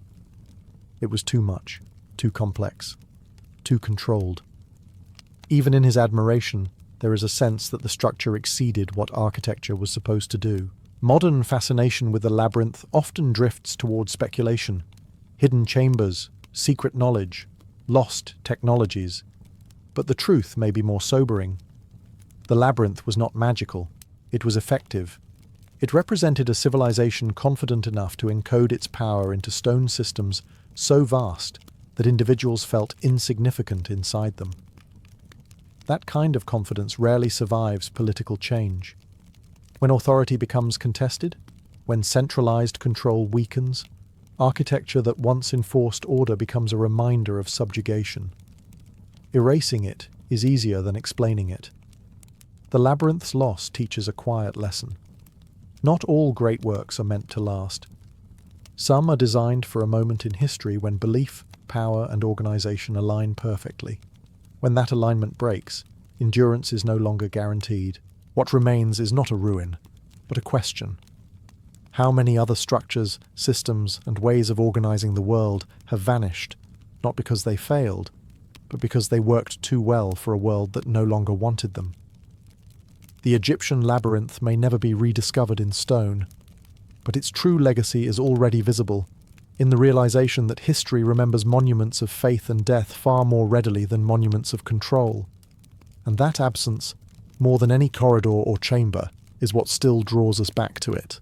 A: It was too much, too complex, too controlled. Even in his admiration, there is a sense that the structure exceeded what architecture was supposed to do. Modern fascination with the labyrinth often drifts towards speculation, hidden chambers, secret knowledge, lost technologies. But the truth may be more sobering. The labyrinth was not magical. It was effective. It represented a civilization confident enough to encode its power into stone systems so vast that individuals felt insignificant inside them. That kind of confidence rarely survives political change. When authority becomes contested, when centralized control weakens, architecture that once enforced order becomes a reminder of subjugation. Erasing it is easier than explaining it. The labyrinth's loss teaches a quiet lesson. Not all great works are meant to last. Some are designed for a moment in history when belief, power, and organization align perfectly. When that alignment breaks, endurance is no longer guaranteed. What remains is not a ruin, but a question. How many other structures, systems, and ways of organizing the world have vanished, not because they failed, but because they worked too well for a world that no longer wanted them? The Egyptian labyrinth may never be rediscovered in stone, but its true legacy is already visible in the realization that history remembers monuments of faith and death far more readily than monuments of control. And that absence, more than any corridor or chamber, is what still draws us back to it.